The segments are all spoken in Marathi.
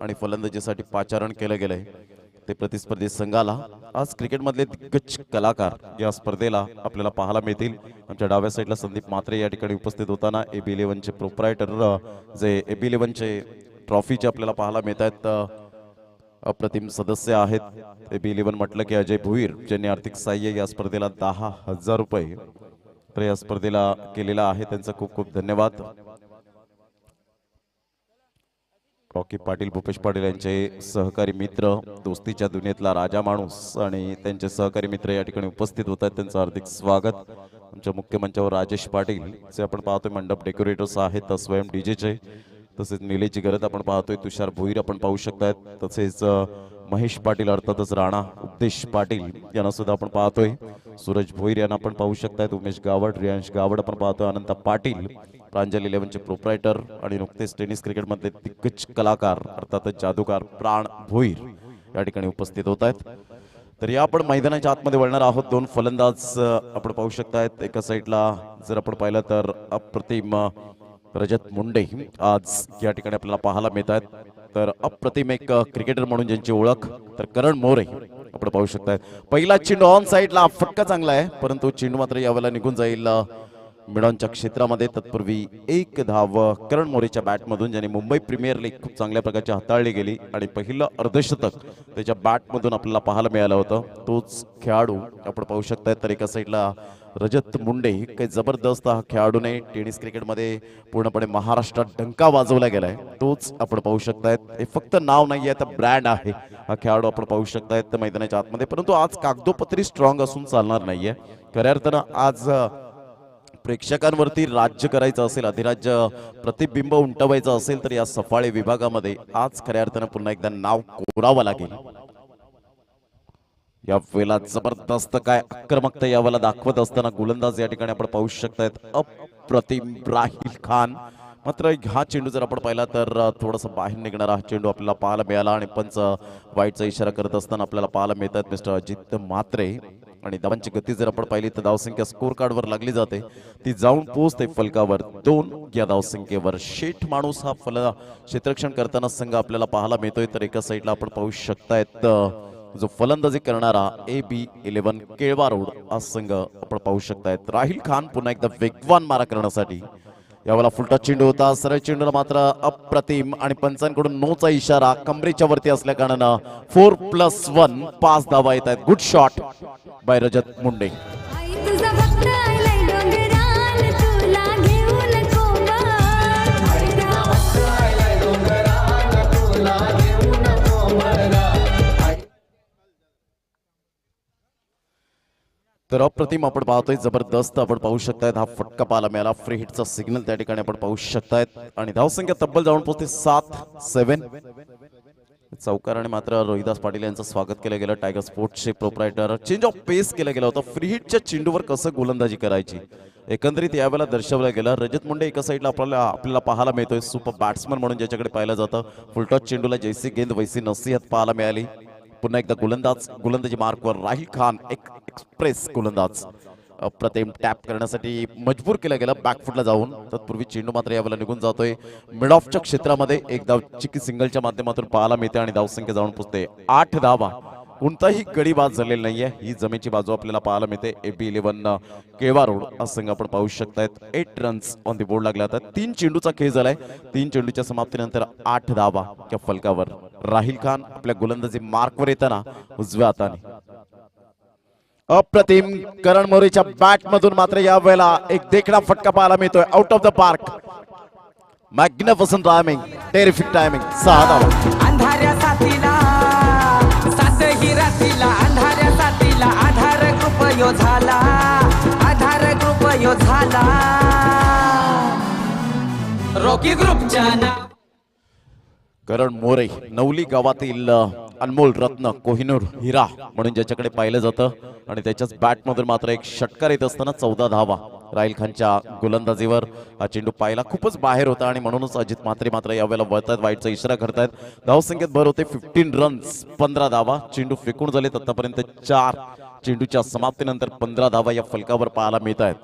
आणि फलंदाजीसाठी पाचारण केलं गेलंय ते प्रतिस्पर्धी संघाला। आज क्रिकेटमधले दिग्गज कलाकार या स्पर्धेला आपल्याला पाहायला मिळतील। आमच्या डाव्या साईडला संदीप म्हात्रे या ठिकाणी उपस्थित होताना AB11 चे प्रोप्रायटर जे AB11 चे ट्रॉफीचे आपल्याला पाहायला मिळत आहेत अप्रतिम सदस्य आहेत। AB11 म्हटलं की अजय भुईर ज्यांनी आर्थिक सहाय्य या स्पर्धेला 10,000 रुपये तर या स्पर्धेला केलेला आहे, त्यांचा खूप खूप धन्यवाद। रॉकी पाटील, भूपेश पाटील यांचे सहकारी मित्र, दोस्तीच्या दुनियेतला राजा माणूस आणि त्यांचे सहकारी मित्र या ठिकाणी उपस्थित होत आहेत, त्यांचं हार्दिक स्वागत। आमच्या मुख्य मंचावर राजेश पाटील जे आपण पाहतोय मंडप डेकोरेटर्स आहेत, स्वयं डीजेचे, तसेच निलेची गरज आपण पाहतोय, तुषार भोईर आपण पाहू शकतायत, तसेच महेश पाटील अर्थातच राणा उपदेश पाटील यांना सुद्धा आपण पाहतोय, सूरज भोईर यांना आपण पाहू शकतायत, उमेश गावड, रियांश गावड आपण पाहतोय, अनंत पाटील प्रांजल 11 चे प्रोप्रायटर आणि नुकतेच टेनिस क्रिकेट मध्ये दिग्गज कलाकार अर्थातच जादूगार प्राण भोईर या ठिकाणी उपस्थित होत आहेत। तर या आपण मैदानाच्या आतमध्ये वळणार आहोत। दोन फलंदाज आपण पाहू शकतायत, एका साईडला जर आपण पाहिलं तर अप्रतिम रजत मुंडे आज या ठिकाणी आपल्याला पाहायला मिळत आहेत, तर अप्रतिम एक क्रिकेटर म्हणून ज्यांची ओळख तर करण मोरे आपण पाहू शकताय। पहिला चेंडू ऑन साईडला, फटका चांगला आहे परंतु चेंडू मात्र यावेळेला निघून जाईल मिडॉनच्या क्षेत्रामध्ये। तत्पूर्वी एक धाव करण मोरेच्या बॅटमधून, ज्याने मुंबई प्रीमियर लीग खूप चांगल्या प्रकारची हाताळली गेली आणि पहिलं अर्धशतक त्याच्या बॅटमधून आपल्याला पाहायला मिळालं होतं। तोच खेळाडू आपण पाहू शकताय। तर एका साईडला रजत मुंडे, काही जबरदस्त हा खेळाडूने टेनिस क्रिकेटमध्ये पूर्णपणे महाराष्ट्रात डंका वाजवला गेलाय, तोच आपण पाहू शकतायत। हे फक्त नाव नाहीये तर ब्रँड आहे हा खेळाडू आपण पाहू शकतायत मैदानाच्या आतमध्ये। परंतु आज कागदोपत्री स्ट्रॉंग असून चालणार नाहीये, खऱ्या अर्थानं आज प्रेक्षकांवरती राज्य करायचं असेल, अधिराज्य प्रतिबिंब उमटवायचं असेल तर या सफाळे विभागामध्ये आज खऱ्या अर्थानं पुन्हा एकदा नाव कोरावं लागेल। या वेळेला जबरदस्त काय आक्रमकता यावेळेला दाखवत असताना गोलंदाज या ठिकाणी आपण पाहू शकतायत अप्रतिम राहिल खान। मात्र हा चेंडू जर आपण पाहिला तर थोडासा बाहेर निघणारा हा चेंडू आपल्याला पाहायला मिळाला आणि पंच वाईटचा इशारा करत असताना आपल्याला पाहायला मिळतात मिस्टर अजित म्हात्रे। आणि धावांची गती जर आपण पाहिली तर धावसंख्या स्कोर कार्डवर लागली जाते, ती जाऊन पोहोचते फलकावर 2 या धावसंख्येवर। शेठ माणूस हा क्षेत्ररक्षण करताना संघ आपल्याला पाहायला मिळतोय, तर एका साईडला आपण पाहू शकतायत जो फलंदाजी करणारा AB11 केळवा रोड हा संघ आपण पाहू शकतायत। राहिल खान पुन्हा एकदा वेगवान मारा करण्यासाठी, यावेळेला फुलटा चेंडू होता, सरळ चेंडूला मात्र अप्रतिम आणि पंचांकडून नोचा इशारा कमरेच्या वरती असल्या कारणानं 4+1 5 धावा येत आहेत। गुड शॉट बाय रजत मुंडे। तर अप्रतिम आपण पाहतोय, जबरदस्त आपण पाहू शकतायत, हा फटका पाहायला मिळाला, फ्री हिटचा सिग्नल त्या ठिकाणी आपण पाहू शकतायत आणि धावसंख्या तब्बल जाऊन पोहोचते 7-7। चौकाराने मात्र रोहिदास पाटील यांचं स्वागत केलं गेलं, टायगर स्पोर्ट्सचे प्रोप्रायटर। चेंज ऑफ पेस केलं गेलं होतं, फ्री हिटच्या चेंडूवर कसं गोलंदाजी करायची एकंदरीत यावेळेला दर्शवलं गेलं। रजत मुंडे एका साईडला आपल्याला पाहायला मिळतोय सुपर बॅट्समन म्हणून ज्याच्याकडे पाहिलं जातं, फुलटॉस चेंडूला जैसी गेंद वैसी नसीहत पाहायला मिळाली। पुन्हा एकदा गोलंदाजी मार्कवर राहिल खान, एक एक्सप्रेस गोलंदाज अप्रतिम टॅप करण्यासाठी मजबूर केलं गेलं बॅकफुटला जाऊन। तत्पूर्वी चेंडू मात्र यावेळेला निघून जातोय मिड ऑफच्या क्षेत्रामध्ये, एक धाव चिकी सिंगलच्या माध्यमातून पाहायला मिळते आणि धावसंख्या जाऊन पोहोचते 8 धावा। कोणताही गडी बाद झालेला नाहीये, ही जमेची बाजू आपल्याला पाहायला मिळते। AB11 केळवा रोड हा संघ आपण पाहू शकतायत। 8 रन्स ऑन दी बोर्ड लागले आता, 3 चेंडूचा खेळ झालाय, 3 चेंडूच्या समाप्तीनंतर 8 धावा या फलकावर। राहिल खान आपल्या गोलंदाजी मार्कवर येताना उजव्या हाताने अप्रतिम करण मोरेच्या बॅट मधून मात्र या वेळेला एक देखणा फटका पाहायला मिळतोय out of the park. Magnificent timing, terrific timing, 6 धावा। अंधाऱ्या साथीला सातही रात्रीला, अंधाऱ्या साथीला आधार ग्रुप यो झाला, आधार ग्रुप यो झाला, रॉकी ग्रुपच्या नाव। करण मोरे नवली गावातील अनमोल रत्न, कोहिनूर हिरा म्हणून ज्याच्याकडे पाहिलं जातं आणि त्याच्याच बॅटमधून मात्र एक षटकार येत असताना 14 धावा। राहिल खानच्या गोलंदाजीवर हा चेंडू पाहिला खूपच बाहेर होता आणि म्हणूनच अजित म्हात्रे मात्र यावेळेला वळतायत, वाईटचा इशारा करतायत। धावसंख्येत भर होते 15 रन्स 15 धावा। चेंडू फेकून झाले आतापर्यंत 4, चेंडूच्या समाप्तीनंतर 15 धावा या फलकावर पाहायला मिळत आहेत।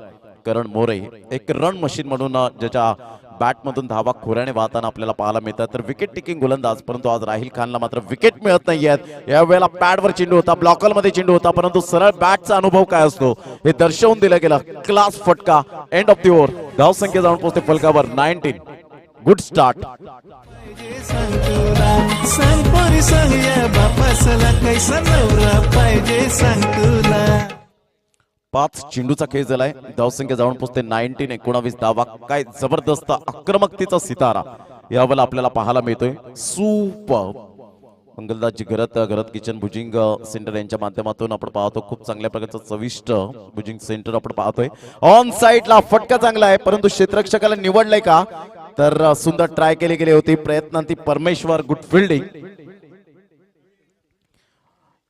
करण मोरे एक रन मशीन म्हणून ज्याच्या बॅटमधून धावा खोऱ्याने वाहताना आपल्याला पाहायला मिळतात. तर विकेट टेकिंग गोलंदाज, परंतु आज राहिल खानला मात्र विकेट मिळत नाहीयेत. यावेळेला पॅडवर चेंडू होता, ब्लॉकरमध्ये चेंडू होता, परंतु सरळ बॅटचा अनुभव काय असतो हे दर्शवून दिलं गेलं. क्लास फटका, एंड ऑफ द ओव्हर. धावसंख्या जाऊन पोहोचते फलकावर 19. Good start. पाच चेंडूचा खेळ झालाय. धावसंख्या जाऊन पोहोचते 19. 19 धावा. काय जबरदस्त आक्रमकतेचा सितारा यावेळेला आपल्याला पाहायला मिळतोय. सुपर मंगलदासजी घरत किचन भुजिंग सेंटर यांच्या माध्यमातून आपण पाहतो खूप चांगल्या प्रकारचं चविष्ट भुजिंग सेंटर आपण पाहतोय. ऑन साइडला फटका चांगला आहे, परंतु क्षेत्ररक्षकाला निवडलंय का तर सुंदर ट्राय केली गेली होती. प्रयत्नांती परमेश्वर. Good fielding.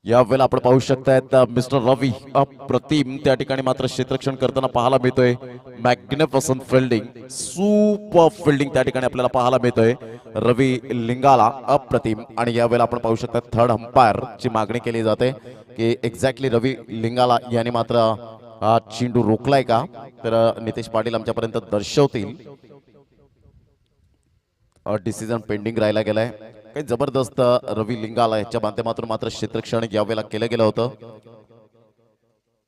यावेळेला आपण पाहू शकतायत मिस्टर रवी अप्रतिम त्या ठिकाणी मात्र क्षेत्ररक्षण करताना पाहायला मिळतोय. मॅग्निफिसंट फिल्डिंग, सुपर फिल्डिंग त्या ठिकाणी आपल्याला पाहायला मिळतोय. रवी लिंगाला अप्रतिम. आणि यावेळेला आपण पाहू शकता थर्ड अंपायर ची मागणी केली जाते की एक्झॅक्टली रवी लिंगाला यांनी मात्र हा चेंडू रोखलाय का तर नितेश पाटील आमच्यापर्यंत दर्शवतील. डिसिजन पेंडिंग राहिला गेलाय. काही जबरदस्त रवी लिंगाला याच्या माध्यमातून मात्र क्षेत्ररक्षण यावेळेला केलं गेलं होतं.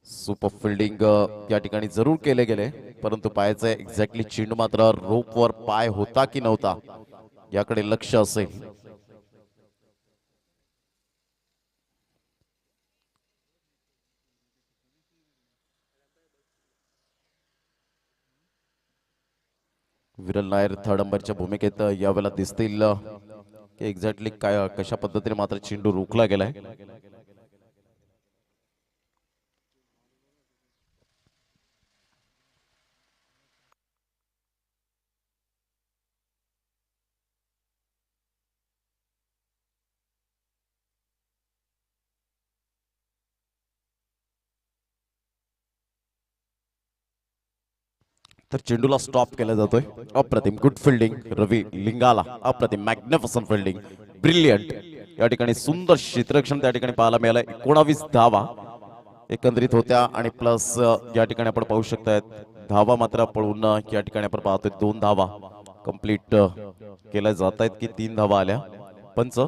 सुपर फिल्डिंग या ठिकाणी जरूर केले गेले, परंतु पायाचं एक्झॅक्टली चेंडू मात्र रोपवर पाय होता की नव्हता याकडे लक्ष असेल. विरल नायर थर्ड अंपायरच्या भूमिकेत यावेळेला दिसतील की एक्झॅक्टली काय कशा पद्धतीने मात्र चेंडू रोखला गेलाय. तर चेंडूला स्टॉप केला जातोय. अप्रतिम. गुड फिल्डिंग रवी लिंगाला. अप्रतिम. Magnificent fielding. ब्रिलियंट. या ठिकाणी सुंदर क्षेत्ररक्षण त्या ठिकाणी पाहायला मिळालंय. 19 धावा एकंदरीत होत्या आणि प्लस या ठिकाणी आपण पाहू शकतायत धावा मात्र पळून या ठिकाणी आपण पाहतोय 2 धावा कंप्लीट केल्या जात आहेत की 3 धावा आल्या. पंच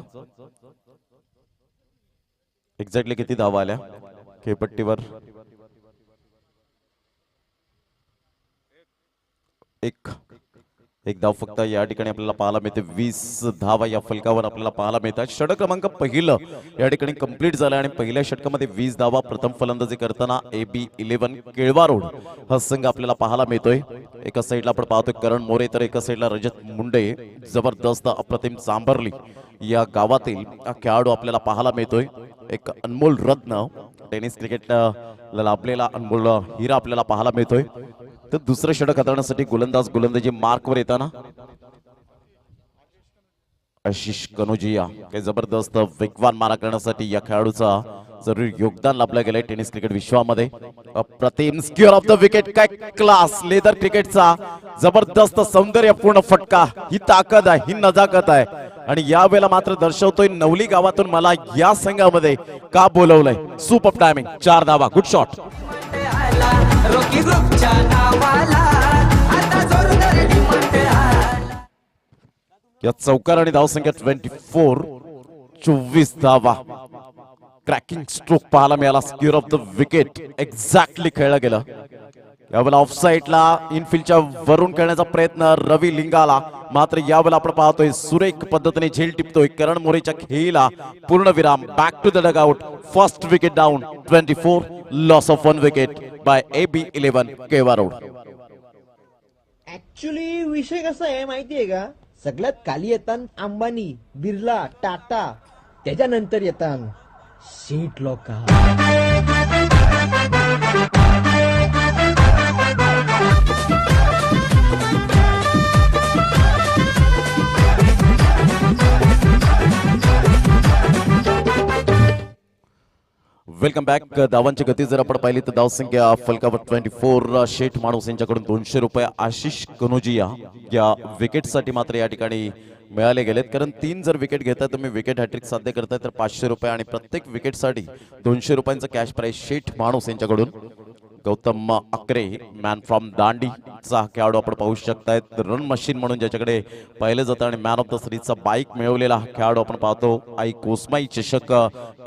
एक्झॅक्टली किती धावा आल्या खेळपट्टीवर? एक धाव फक्त या ठिकाणी आपल्याला पाहायला मिळते. 20 धावा या फलकावर आपल्याला पाहायला मिळतात. षटक क्रमांक पहिलं या ठिकाणी कंप्लीट झालं आणि पहिल्या षटकामध्ये 20 धावा प्रथम फलंदाजी करताना AB11 केळवा रोड हा संघ आपल्याला पाहायला मिळतोय. एका साईडला आपण पाहतोय करण मोरे तर एका साईडला रजत मुंडे. जबरदस्त अप्रतिम सांभरली या गावातील खेळाडू आपल्याला पाहायला मिळतोय. एक अनमोल रत्न टेनिस क्रिकेटला लाभलेला अनमोल हिरा आपल्याला पाहायला मिळतोय. तर दुसरं षटक हाताळण्यासाठी गोलंदाजी मार्कवर येताना आशिष कनोजिया. काही जबरदस्त वेगवान मारा करण्यासाठी या खेळाडूचा जरूर योगदान लाभलं गेलंय टेनिस क्रिकेट विश्वामध्ये. अप्रतिम स्क्वेअर ऑफ द विकेट. काय क्लास लेदर क्रिकेटचा जबरदस्त सौंदर्यपूर्ण फटका. ही ताकद आहे, ही नजाकत आहे आणि यावेळेला मात्र दर्शवतोय नवली गावातून मला या संघामध्ये का बोलवलंय. Super timing. 4 धावा. Good shot. रॉकी ग्रुपच्या नावाला आता जोरदार डिमांड आला. या चौकार आणि धावसंख्या 24. 24 धावा. क्रॅकिंग स्ट्रोक पाहायला मिळाला. Square of the wicket exactly खेळलं गेलं. यावेळेला ऑफ साइडला इनफिल्डच्या वरून खेळण्याचा प्रयत्न रवी लिंगाला. मात्र यावेळेला आपण पाहतोय सुरेख पद्धतीने झेल टिपतोय करण मोरेच्या खेळीला पूर्णविराम. Back to the dugout. First wicket down. 24. Loss of 1 wicket by AB11 Kelwa road. Actually विषय कसा आहे माहितीये का? सगळ्यात खाली येतात अंबानी, बिर्ला, टाटा, त्याच्यानंतर येतात शेठ लोक. Welcome back. धावांची गती जर आपण पाहिली तर धावसंख्या फलकावर 24. शेठ माणूस यांच्याकडून 200 रुपये आशिष कनोजिया या विकेटसाठी मात्र या ठिकाणी मिळाले गेलेत. कारण 3 जर विकेट घेताय तुम्ही विकेट हॅट्रिक साध्य करताय तर 500 रुपये आणि प्रत्येक विकेटसाठी 200 रुपयांचं कॅश प्राइस शेठ माणूस यांच्याकडून. गौतम अकरे मॅन फ्रॉम दांडीचा खेळाडू आपण पाहू शकतायत. रन मशीन म्हणून ज्याच्याकडे पाहिलं जातं आणि मॅन ऑफ द सिरीजचा बाईक मिळवलेला हा खेळाडू आपण पाहतो. आई कोसमाई चषक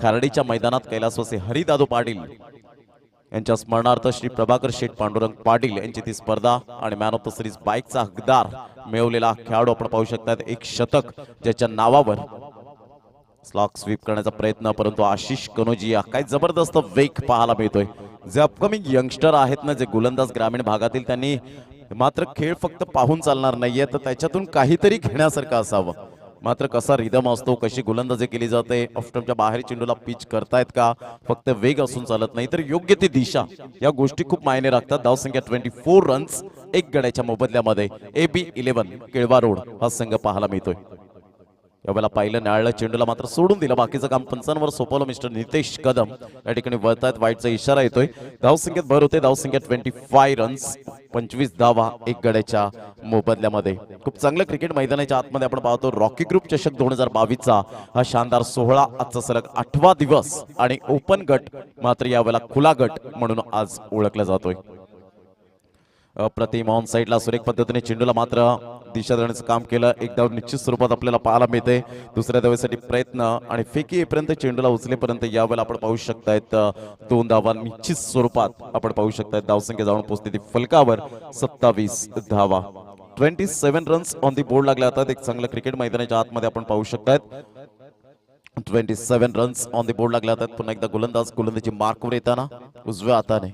खारडीच्या मैदानात कैलासवासी हरिदादू पाटील यांच्या स्मरणार्थ श्री प्रभाकर शेठ पांडुरंग पाटील यांची ती स्पर्धा आणि मॅन ऑफ द सिरीज बाईकचा हकदार मिळवलेला खेळाडू आपण पाहू शकतात. एक शतक ज्याच्या नावावर स्लॉक स्वीप करण्याचा प्रयत्न, परंतु आशिष कनोजिया काय जबरदस्त वेग पाहायला मिळतोय. जे अपकमिंग यंगस्टर आहेत ना, जे गोलंदाज ग्रामीण भागातील, त्यांनी मात्र खेळ फक्त पाहून चालणार नाहीये, तर त्याच्यातून काहीतरी घेण्यासारखं असावं. मात्र कसा रिदम असतो, कशी गोलंदाजी केली जाते, ऑफस्टंपच्या बाहेर चेंडूला पिच करतायत का, फक्त वेग असून चालत नाही तर योग्य ती दिशा, या गोष्टी खूप मायने राखतात. धावसंख्या 24 रन्स 1 गड्याच्या मोबदल्यामध्ये AB11 केळवा रोड हा संघ पाहायला मिळतोय. यावेळेला पाहिलं न्यायालय चेंडूला मात्र सोडून दिलं, बाकीचं काम पंचांवर सोपवलं मिस्टर नितेश कदम. या ठिकाणी वळतायत, वाईटचा इशारा येतोय. धावसंख्येत भर होते. धावसंख्या 25 रन्स 25 धावा 1 गड्याच्या मोबदल्यामध्ये. खूप चांगलं क्रिकेट मैदानाच्या आतमध्ये आपण पाहतो. रॉकी ग्रुप चषक 2022चा हा शानदार सोहळा आजचा सलग 8वा दिवस आणि ओपन गट मात्र यावेळेला खुला गट म्हणून आज ओळखला जातोय. अप्रतिम ऑन साईडला सुरेख पद्धतीने चेंडूला मात्र दिशा देण्याचं काम केलं. एक धाव निश्चित स्वरूपात आपल्याला पाहायला मिळते. दुसऱ्या धावेसाठी प्रयत्न आणि फेकी येईपर्यंत चेंडूला उचलेपर्यंत यावेळेला आपण पाहू शकतायत 2 धावा निश्चित स्वरूपात आपण पाहू शकतायत. धावसंख्या जाऊन पोहोचते ती फलकावर 27 धावा. 27 रन्स ऑन दी बोर्ड लागले जातात. एक चांगलं क्रिकेट मैदानाच्या आतमध्ये आपण पाहू शकतायत. 27 रन्स ऑन दी बोर्ड लागले जातात. पुन्हा एकदा गोलंदाजी मार्कवर येताना उजव्या हाताने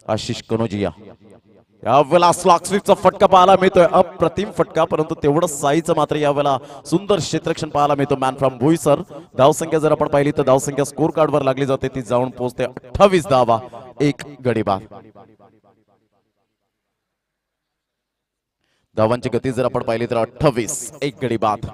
आशिष कनोजिया. यावेळेला स्लॉक स्वीपचा फटका पाहायला मिळतोय. अप्रतिम फटका, परंतु तेवढं साईचं मात्र यावेळेला सुंदर क्षेत्ररक्षण पाहायला मिळतो मॅन फ्रॉम भुईसर. धावसंख्या जर आपण पाहिली तर धावसंख्या स्कोर कार्डवर लागली जाते. ती जाऊन पोहोचते 28 धावा 1 गडी बाद. धावांची गती जर आपण पाहिली तर 28 1 गडी बाद.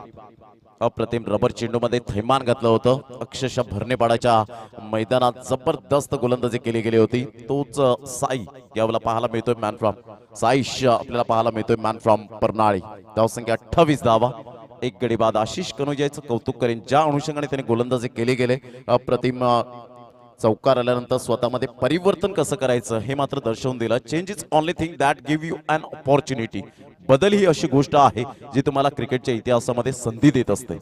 अप्रतिम रबर चेंडू मध्ये थैमान घातलं होतं. अक्षरशः भरणेपाडाच्या मैदानात जबरदस्त गोलंदाजी केली गेली होती. तोच साई यावेळेला पाहायला मिळतोय. मॅन फ्रॉम साईश आपल्याला पाहायला मिळतोय मॅन फ्रॉम परनाळी. धावसंख्या 28 धावा 1 गडी बाद. आशिष कनोजियाचं कौतुक करेन ज्या अनुषंगाने त्याने गोलंदाजी केली गेले. अप्रतिम चौकार आल्यानंतर स्वतःमध्ये परिवर्तन कसं करायचं हे मात्र दर्शवून दिलं. Change is only thing that give you an opportunity. बदल ही अशी गोष्ट आहे जी तुम्हाला क्रिकेटच्या इतिहासामध्ये संधी देत असते.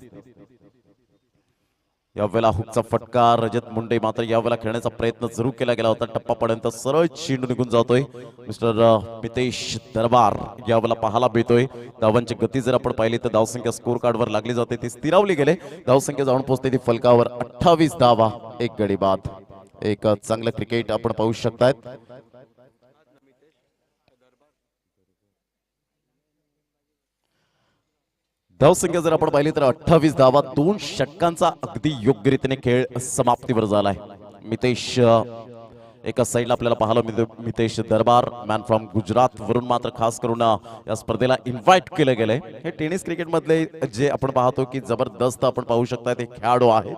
यावेळेला हुकचा फटका. रजत मुंडे मात्र यावेळेला खेळण्याचा प्रयत्न जरूर केला गेला होता. टप्पापर्यंत सरळ चेंडू निघून जातोय. मिस्टर मितेश दरबार यावेळेला पाहायला मिळतोय. धावांची गती जर आपण पाहिली तर धावसंख्या स्कोर कार्डवर लागली जाते. ती स्थिरावली गेले. धावसंख्या जाऊन पोहोचते ती फलकावर 28 धावा 1 गडी बाद. एक चांगलं क्रिकेट आपण पाहू शकतायत. धावसंख्या जर आपण पाहिली तर 28 धावा 2 षटकांचा अगदी योग्य रीतीने खेळ समाप्तीवर झालाय. मितेश एका साईडला आपल्याला पाहायला मिळतो. मितेश दरबार मॅन फ्रॉम गुजरात वरून मात्र खास करून या स्पर्धेला इन्व्हाइट केलं गेलंय. हे टेनिस क्रिकेट मधले जे आपण पाहतो की जबरदस्त आपण पाहू शकता ते खेळाडू आहेत.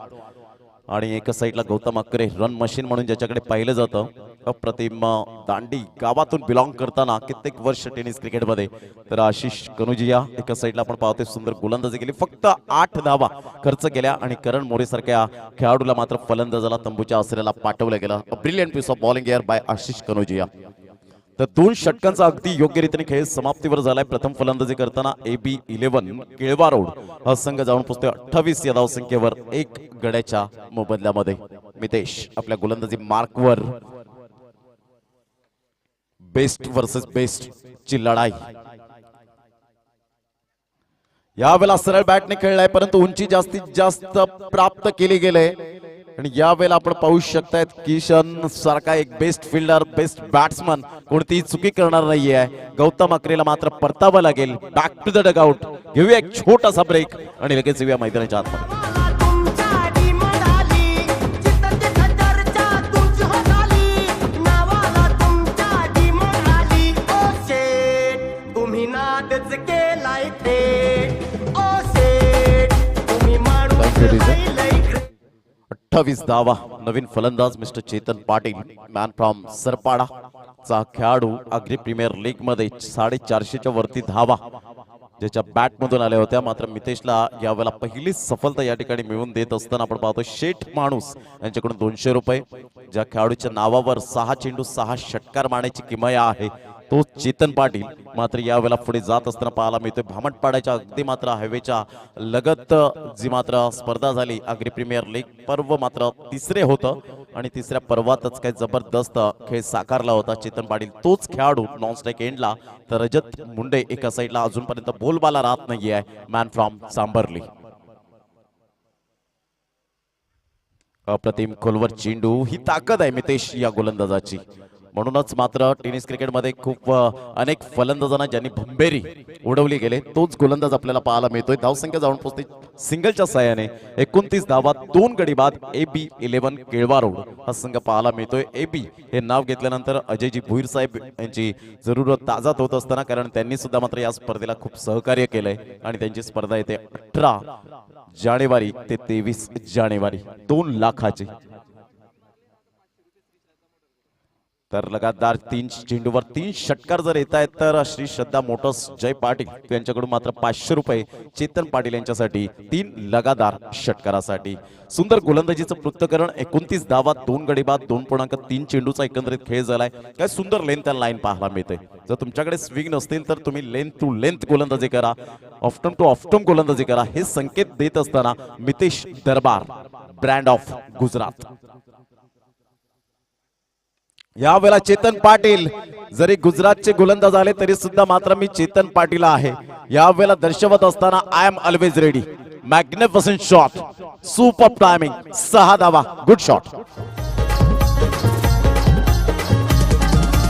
आणि एका साईडला गौतम अकरे रन मशीन म्हणून ज्याच्याकडे पाहिलं जातं. अप्रतिम दांडी गावातून बिलॉंग करताना कित्येक वर्ष टेनिस क्रिकेटमध्ये. तर आशिष कनोजिया एका साईडला आपण पाहतोय सुंदर गोलंदाजी केली. फक्त 8 धावा खर्च केल्या आणि करण मोरे सारख्या खेळाडूला मात्र फलंदाजाला तंबूच्या आसऱ्याला पाठवलं गेलं. Brilliant piece of bowling here by Ashish Kanojia. तर 2 षटकांचा अगदी योग्य रीतीने खेळ समाप्तीवर झालाय. प्रथम फलंदाजी करताना AB11 केळवा रोड हा संघ जाऊन पोहोचतो 28 या धावसंख्येवर 1 गड्याच्या मोबदल्यामध्ये. मितेश आपल्या गोलंदाजी मार्कवर. बेस्ट वर्सेस बेस्ट ची लढाई. यावेळेला सरळ बॅटने खेळलाय, परंतु उंची जास्तीत जास्त प्राप्त केली गेले. आणि यावेळेला आपण पाहू शकतायत किशन सारखा एक बेस्ट फिल्डर, बेस्ट बॅट्समन कोणतीही चुकी करणार नाहीये. गौतम अकरेला मात्र परतावं लागेल. Back to the dugout. घेऊया एक छोटासा ब्रेक आणि लगेच येऊया मैदानाच्या आतमध्ये. धावा. नवीन फलंदाज mister Chetan Patil man from Sarpada चा खेळाडू. अग्री प्रीमियर लीग मध्ये 450च्या वरती धावा ज्याच्या बॅटमधून आल्या होत्या. मात्र मितेशला यावेळेला पहिली सफलता या ठिकाणी मिळवून देत असताना आपण पाहतो शेठ माणूस यांच्याकडून 200 रुपये. ज्या खेळाडूच्या नावावर 6 चेंडू 6 षटकार मारण्याची किमया आहे तो चेतन पाटील मात्र यावेळेला पुढे जात असताना पाहायला मिळतोय. भामटपाड्याच्या अगदी मात्र हायवेच्या लगत जी मात्र स्पर्धा झाली आगरी प्रीमियर लीग पर्व मात्र तिसरे होतं आणि तिसऱ्या पर्वातच काही जबरदस्त खेळ साकारला होता चेतन पाटील. तोच खेळाडू नॉन स्ट्राईक एंडला तर रजत मुंडे एका साईडला अजूनपर्यंत बोलबाला राहत नाहीये मॅन फ्रॉम सांबर्ली. अप्रतिम खोलवर चेंडू ही ताकद आहे मितेश या गोलंदाजाची. म्हणूनच मात्र टेनिस क्रिकेटमध्ये खूप अनेक फलंदाजांना ज्यांनी भंबेरी उडवली गेले तोच गोलंदाज आपल्याला पाहायला मिळतोय. धावसंख्या जाऊन पोहोचते सिंगलच्या साहाय्याने 29 धावा 2 गडी बाद. AB 11 केळवा रोड हा संघ पाहायला मिळतोय. AB हे नाव घेतल्यानंतर अजयजी भुईर साहेब यांची जरूरत ताजात होत असताना कारण त्यांनी सुद्धा मात्र या स्पर्धेला खूप सहकार्य केलंय आणि त्यांची स्पर्धा येते 18 जानेवारी ते 23 जानेवारी 2 लाखाची. तर लगातार 3 चेंडूवर 3 षटकार जर येत आहेत तर श्री श्रद्धा मोटर्स जय पाटील यांच्याकडून मात्र 500 रुपये चेतन पाटील यांच्यासाठी 3 लगातार षटकारासाठी. सुंदर गोलंदाजीचं पृथक्करण 29 धावा 2 गडी बाद 2.3 चेंडूचा एकंदरीत खेळ झालाय. काय सुंदर लेंथ अँड लाईन पाहायला मिळते. जर तुमच्याकडे स्विंग नसतील तर तुम्ही लेंथ टू लेंथ गोलंदाजी करा, ऑफ्टम टू ऑफ्टम गोलंदाजी करा हे संकेत देत असताना मितेश दरबार ब्रँड ऑफ गुजरात. यावेळेला चेतन पाटील जरी गुजरातचे गोलंदाज आले तरी सुद्धा मात्र मी चेतन पाटील आहे यावेळेला दर्शवत असताना I am always ready. Magnificent shot, super timing, 6 धावा, गुड शॉट.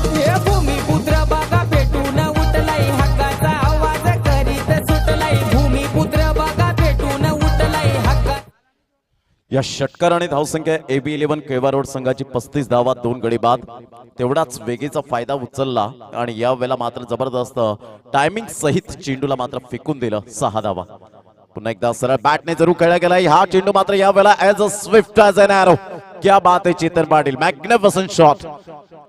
हे भूमिपुत्र बघा भेटून उठलाय हक्काचा आवाज करीत सुटलाय. भूमिपुत्र बघा भेटून उठलाय हक्का. या षटकार आणि धावसंख्या AB 11 केळवा रोड संघाची 35 धावा 2 गडी बाद. तेवढाच वेगेचा फायदा उचलला आणि या वेळेला मात्र जबरदस्त टायमिंग सहित चेंडूला मात्र फेकून दिलं 6 धावा. पुन्हा एकदा सरळ बॅटने जरूर खेळला गेलाय हा चेंडू मात्र या वेळेला as a Swift as an arrow. क्या बात है Chetan Patil, magnificent shot,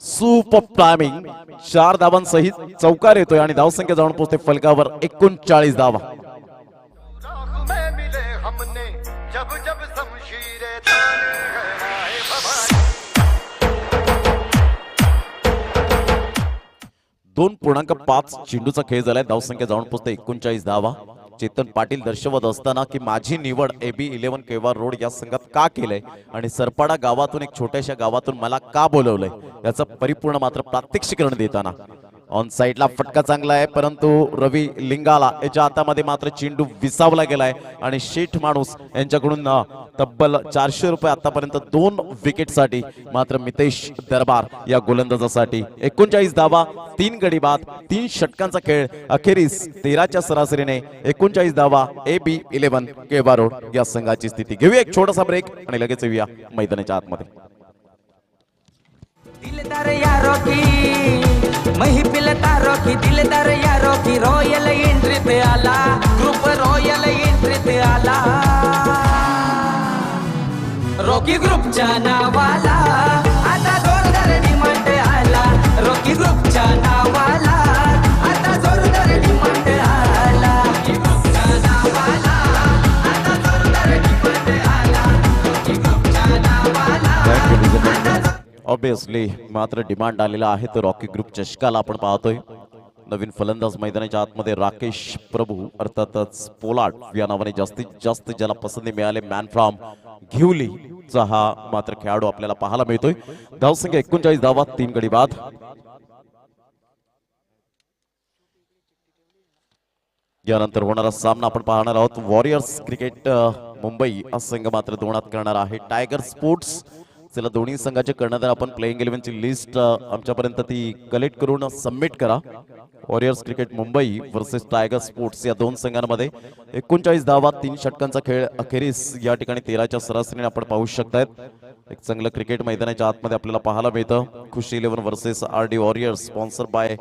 super timing. 4 धावांसहित चौकार येतोय आणि धावसंख्या जाऊन पोहोचते फलकावर 39 धावा. जब जब शमशीरे ताने गहराए भवानी. 2.5 चेंडूचा खेळ झालाय. धावसंख्या जाऊन पोहोचते 39 धावा. चेतन पाटील दर्शवत असताना की माझी निवड AB 11 केळवा रोड या संघात का केलंय आणि सरपाडा गावातून एक छोट्याशा गावातून मला का बोलवलंय याचं परिपूर्ण मात्र प्रात्यक्षिकरण देताना. ऑन साइडला फटका चांगला आहे परंतु रवी लिंगाला याच्या हातामध्ये मात्र चेंडू विसावला गेलाय आणि शेठ माणूस यांच्याकडून तब्बल 400 रुपये आतापर्यंत 2 विकेटसाठी मात्र मितेश दरबार या गोलंदाजासाठी. 39 धावा 3 गडी बाद 3 षटकांचा खेळ. अखेरीस 13च्या सरासरीने 39 धावा. AB 11 केळवा रोड या संघाची स्थिती. घेऊया एक छोटासा ब्रेक आणि लगेच येऊया मैदानाच्या आतमध्ये. दिलदार यारो की महिफिल तारो की दिलदार यारो की रॉयल एंट्री पे आला. ग्रुप रॉयल एंट्री पे आला. रॉकी ग्रुपच्या नावाला आता जोरदार डिमांड आला. रॉकी ग्रुपच्या नावाला आता जोरदार डिमांड आला. रॉकी ग्रुपच्या नावाला आता जोरदार डिमांड आला. रॉकी ग्रुपच्या नावाला ऑब्विसली मात्र डिमांड आलेला आहे तर रॉकी ग्रुप चषकाला आपण पाहतोय. नवीन फलंदाज मैदानाच्या आतमध्ये राकेश प्रभू अर्थातच पोलार्ड या नावाने जास्तीत जास्त ज्याला पसंती मिळाले मॅन फ्रॉम घिवली चा हा मात्र खेळाडू आपल्याला पाहायला मिळतोय. धावसंख्या 39 धावा 3 गडी बाद. यानंतर होणारा सामना आपण पाहणार आहोत. वॉरियर्स क्रिकेट मुंबई हा संघ मात्र दोनात करणार आहे टायगर स्पोर्ट्स. चला दोन्ही संघाचे कर्णधार आपण प्लेइंग 11 ची लिस्ट आमच्यापर्यंत ती कलेक्ट करून सबमिट करा. Warriors cricket Mumbai versus tiger sports या 2 संघांमध्ये 39 धावा 3 षटकांचा खेळ. अखेरीस या ठिकाणी 13च्या सरासरीने आपण पाहू शकतायत. एक चांगलं क्रिकेट मैदानाच्या आतमध्ये आपल्याला पाहायला मिळतं. खुशी 11 versus RD warriors sponsor by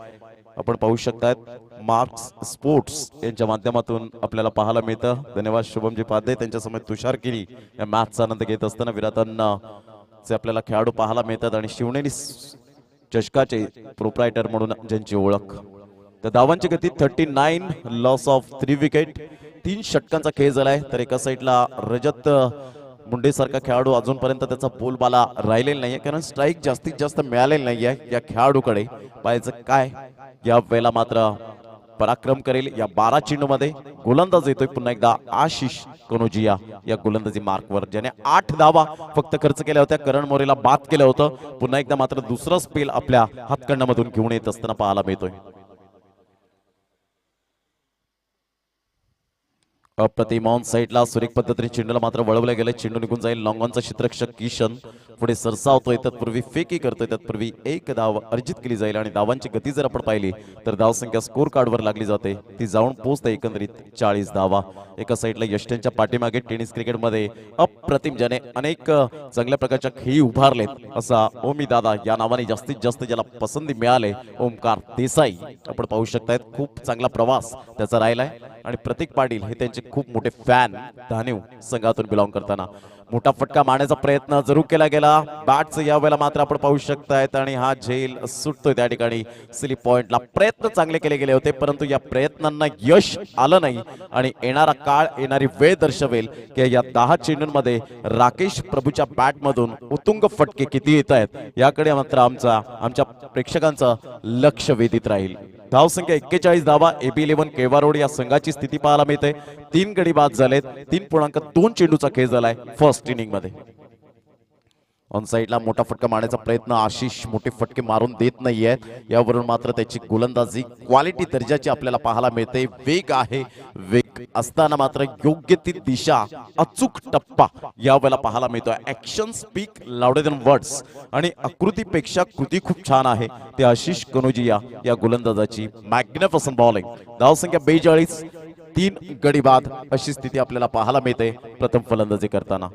आपण पाहू शकतायत मार्क्स स्पोर्ट्स यांच्या माध्यमातून आपल्याला पाहायला मिळतं. धन्यवाद शुभमजी पाध्ये त्यांच्यासमोर तुषार किरी या मॅचचा आनंद घेत असताना विराटांना आपल्याला खेळाडू पाहायला मिळतात आणि शिवनेरी चषकाचे प्रोप्रायटर म्हणून ज्यांची ओळख तर धावांची गती 39, लॉस ऑफ 3 विकेट. 3 षटकांचा खेळ झालाय. तर एका साईडला रजत मुंडे सारखा खेळाडू अजूनपर्यंत त्याचा बोलबाला राहिलेला नाहीये, कारण स्ट्राईक जास्तीत जास्त मिळालेला नाहीये या खेळाडूकडे. पाहायचं काय या वेळेला मात्र पराक्रम करेल या 12 चेंडूमध्ये. गोलंदाज येतोय पुन्हा एकदा आशिष कनोजिया या गोलंदाजी मार्कवर, ज्याने 8 धावा फक्त खर्च केल्या होत्या. करण मोरेला बाद केलं होतं. पुन्हा एकदा मात्र दुसरा स्पेल आपल्या हातकंडामधून घेऊन येत असताना पाहायला मिळतोय. अप्रतिम ऑन साईडला सुरेख पद्धतीने चेंडूला मात्र वळवलं गेलं. चेंडू निघून जाईल. लॉंगॉनचा क्षेत्ररक्षक किशन पुढे सरसावतोय. तत्पूर्वी फेकी करतोय. तत्पूर्वी 1 धाव अर्जित केली जाईल आणि धावांची गती जर आपण पाहिली तर धावसंख्या स्कोर कार्डवर लागली जाते. ती जाऊन पोहोचते एकंदरीत 40 धावा. एका साईडला यष्ट्यांच्या पाठीमागे टेनिस क्रिकेटमध्ये अप्रतिम, ज्याने अनेक चांगल्या प्रकारच्या खेळी उभारलेत असा ओमी दादा या नावाने जास्तीत जास्त ज्याला पसंती मिळाले, ओमकार देसाई आपण पाहू शकतायत. खूप चांगला प्रवास त्याचा राहिलाय आणि प्रतीक पाटील हे त्यांचे खूप मोठे फॅन धानिव संघातून बिलॉंग करताना. मोठा फटका मारण्याचा प्रयत्न जरूर केला गेला. बॅटचं यावेळेला मात्र आपण पाहू शकतायत आणि हा झेल सुटतोय त्या ठिकाणी. स्लिप पॉइंटला प्रयत्न चांगले केले गेले होते, परंतु या प्रयत्नांना यश आलं नाही आणि येणारा काळ, येणारी वेळ दर्शवेल की या 10 चेंडूंमध्ये राकेश प्रभूच्या बॅटमधून उत्तुंग फटके किती येत आहेत याकडे मात्र आमच्या प्रेक्षकांचं लक्ष वेधित राहील. धावसंख्या 41 धावा. AB11 केवारोड या संघाची स्थिती पाहायला मिळते. 3 गडी बाद झालेत. 3.2 चेंडूचा खेळ झालाय फर्स्ट इनिंग मध्ये. ऑन साईडला मोठा फटका मारण्याचा प्रयत्न. आशिष मोठे फटके मारून देत नाहीये. यावरून मात्र त्याची गोलंदाजी क्वालिटी दर्जाची आपल्याला पाहायला मिळते. वेग आहे. वेग असताना मात्र योग्य ती दिशा, अचूक टप्पा यावेळेला पाहायला मिळतोय. Action speak louder than words आणि आकृतीपेक्षा कृती खूप छान आहे. ते आशिष कनोजिया या गोलंदाजाची मॅग्निफिसंट बॉलिंग. धावसंख्या 42, 3 गडी बाद अशी स्थिती आपल्याला पाहायला मिळते प्रथम फलंदाजी करताना.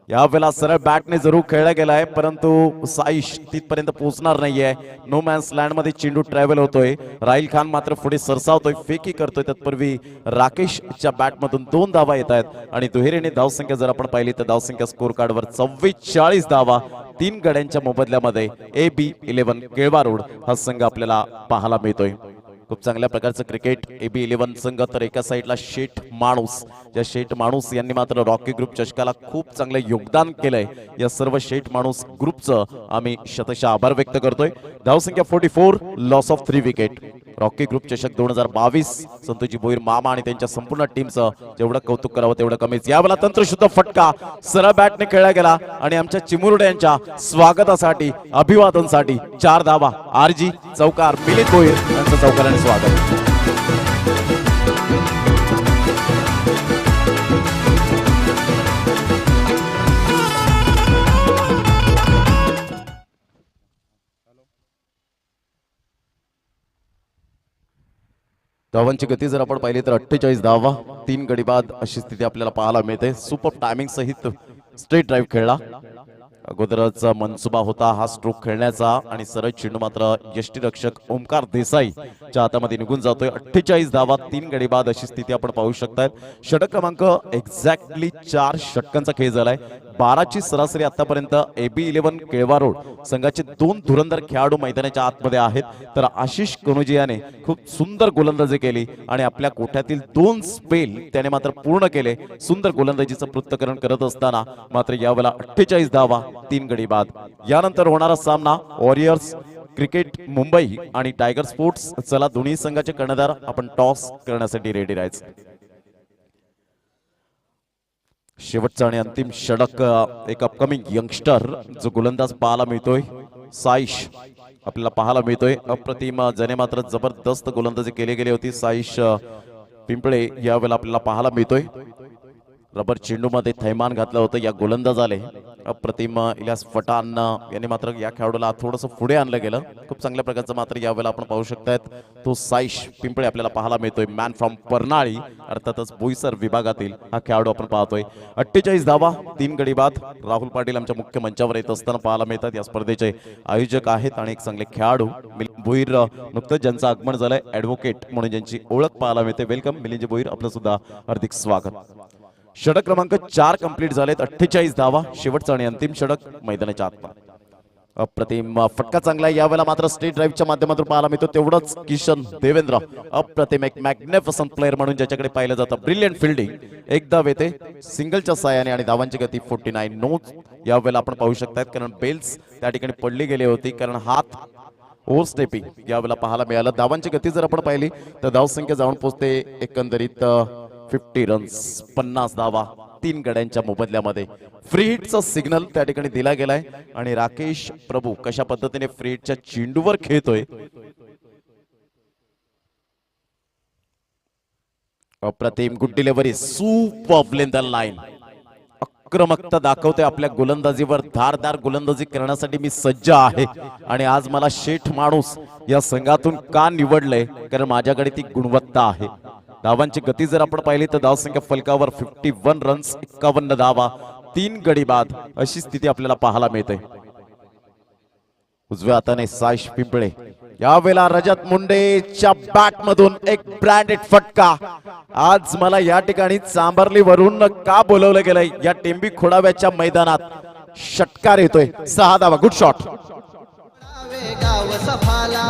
यावेळेला सरळ बॅटने जरूर खेळला गेलाय, परंतु साईश तिथपर्यंत पोहोचणार नाहीये. नो मॅन्स लँड मध्ये चेंडू ट्रॅव्हल होतोय. राहिल खान मात्र पुढे सरसावतोय, फेकी करतोय. तत्पूर्वी राकेशच्या बॅटमधून 2 धावा येत आहेत आणि दुहेरीने धावसंख्या जर आपण पाहिली तर धावसंख्या स्कोर कार्डवर 44 धावा. 3 गड्यांच्या मोबदल्यामध्ये AB11 केळवा रोड हा संघ आपल्याला पाहायला मिळतोय. खूप चांगल्या प्रकारचं क्रिकेट AB11 संघ. तर एका साईडला शेठ माणूस, ज्या शेठ माणूस यांनी मात्र रॉकी ग्रुप चषकाला खूप चांगलं योगदान केलंय. या सर्व शेठ माणूस ग्रुपचं आम्ही शतशः आभार व्यक्त करतोय. धावसंख्या 44, loss of 3 wicket. Rocky group चषक 2022 संतोषजी भोईर मामा आणि त्यांच्या संपूर्ण टीमचं जेवढं कौतुक करावं तेवढं कमीच. यावेळेला तंत्रशुद्ध फटका सरळ बॅटने खेळला गेला आणि आमच्या चिमुरड्यांच्या स्वागतासाठी, अभिवादनसाठी 4 धावा. RG चौकार, मिलिंद भोईर यांचं चौकाराने स्वागत. धावांची गती जर आपण पाहिली तर 48 धावा, 3 गडी बाद अशी स्थिती आपल्याला पाहायला मिळते. सुपर टायमिंग सहित स्ट्रेट ड्राईव्ह खेळला. अगोदरच मनसुबा होता हा स्ट्रोक खेळण्याचा आणि सरळ चेंडू मात्र यष्टीरक्षक ओमकार देसाईच्या हातामध्ये निघून जातोय. 48 धावा, 3 गडी बाद अशी स्थिती आपण पाहू शकतायत. षटक क्रमांक एक्झॅक्टली 4 षटकांचा खेळ झालाय. 12ची सरासरी आतापर्यंत AB11 केळवा रोड संघाचे 2 धुरंधर खेळाडू मैदानाच्या आतमध्ये आहेत. तर आशिष कनोजियाने खूप सुंदर गोलंदाजी केली आणि आपल्या कोठ्यातील 2 स्पेल त्याने मात्र पूर्ण केले. सुंदर गोलंदाजीचं पृथक्करण करत असताना मात्र यावेळेला 48 धावा, 3 गडी बाद. यानंतर होणारा सामना वॉरियर्स क्रिकेट मुंबई आणि टायगर स्पोर्ट्स. चला दोन्ही संघाचे कर्णधार आपण टॉस करण्यासाठी रेडी राहायचं. शेवटचा आणि अंतिम षटक. एक अपकमिंग यंगस्टर जो गोलंदाज पाहायला मिळतोय, साईश आपल्याला पाहायला मिळतोय. अप्रतिम, ज्याने मात्र जबरदस्त गोलंदाजी केली गेली होती. साईश पिंपळे यावेळेला आपल्याला पाहायला मिळतोय. रबर चेंडू मध्ये थैमान घातलं होतं या गोलंदाजाले. अप्रतिम इलियास पठाण यांनी मात्र या खेळाडूला थोडंसं पुढे आणलं गेलं. खूप चांगल्या प्रकारचं मात्र यावेळेला आपण पाहू शकतायत तो साईश पिंपळे आपल्याला पाहायला मिळतोय. मॅन फ्रॉम परनाळी, अर्थातच बोईसर विभागातील हा खेळाडू आपण पाहतोय. 48 धावा, 3 गडी बाद. राहुल पाटील आमच्या मुख्य मंचावर येत असताना पाहायला मिळतात. या स्पर्धेचे आयोजक आहेत आणि एक चांगले खेळाडू भोईर नुकतंच ज्यांचं आगमन झालंय, ऍडव्होकेट म्हणून ज्यांची ओळख पाहायला मिळते. वेलकम मिलिंद भोईर, आपलं सुद्धा हार्दिक स्वागत. षटक क्रमांक 4 कंप्लीट झालेत. 48 धावा, शेवटचा आणि अंतिम षटक मैदानाच्या आत. अप्रतिम फटका चांगला आहे. यावेळेला मात्र स्टेट ड्राईव्हच्या माध्यमातून पाहायला मिळतो. तेवढंच किशन देवेंद्र अप्रतिम एक मॅग्निफिसंट प्लेअर म्हणून ज्याच्याकडे पाहिलं जातं. ब्रिलियंट फिल्डिंग एकदा येते सिंगलच्या साहाय्याने आणि धावांची गती 49 नो. यावेळेला आपण पाहू शकतात कारण बेल्स त्या ठिकाणी पडली गेली होती कारण हात ओव्हर स्टेपिंग यावेळेला पाहायला मिळालं. धावांची गती जर आपण पाहिली तर धावसंख्या जाऊन पोहोचते एकंदरीत 50 रन्स 50 धावा 3 गड्यांच्या मोबदल्यामध्ये. फ्री हिटचा सिग्नल त्या ठिकाणी दिला गेलाय आणि राकेश प्रभू कशा पद्धतीने फ्री हिटच्या चेंडूवर खेळतोय. अप्रतिम good delivery super lane the line. आक्रमकता दाखवते आपल्या गोलंदाजीवर. धारदार गोलंदाजी करण्यासाठी मी सज्ज आहे आणि आज मला शेठ माणूस या संघातून का निवडलंय कारण माझ्याकडे ती गुणवत्ता आहे. धावांची गती जर आपण पाहिली तर धावसंख्या फलकावर 51 रन्स 51 धावा 3 गडी बाद अशी स्थिती आपल्याला पाहायला मिळते. उजव्या हाताने साईश पिंपळे. यावेळेला रजत मुंडेच्या बॅट मधून एक ब्रँडेड फटका. आज मला या ठिकाणी चांबर्लीवरून का बोलवलं गेलंय या टेंबी खोडाव्याच्या मैदानात. षटकार येतोय 6 धावा. Good shot. गाव सफाला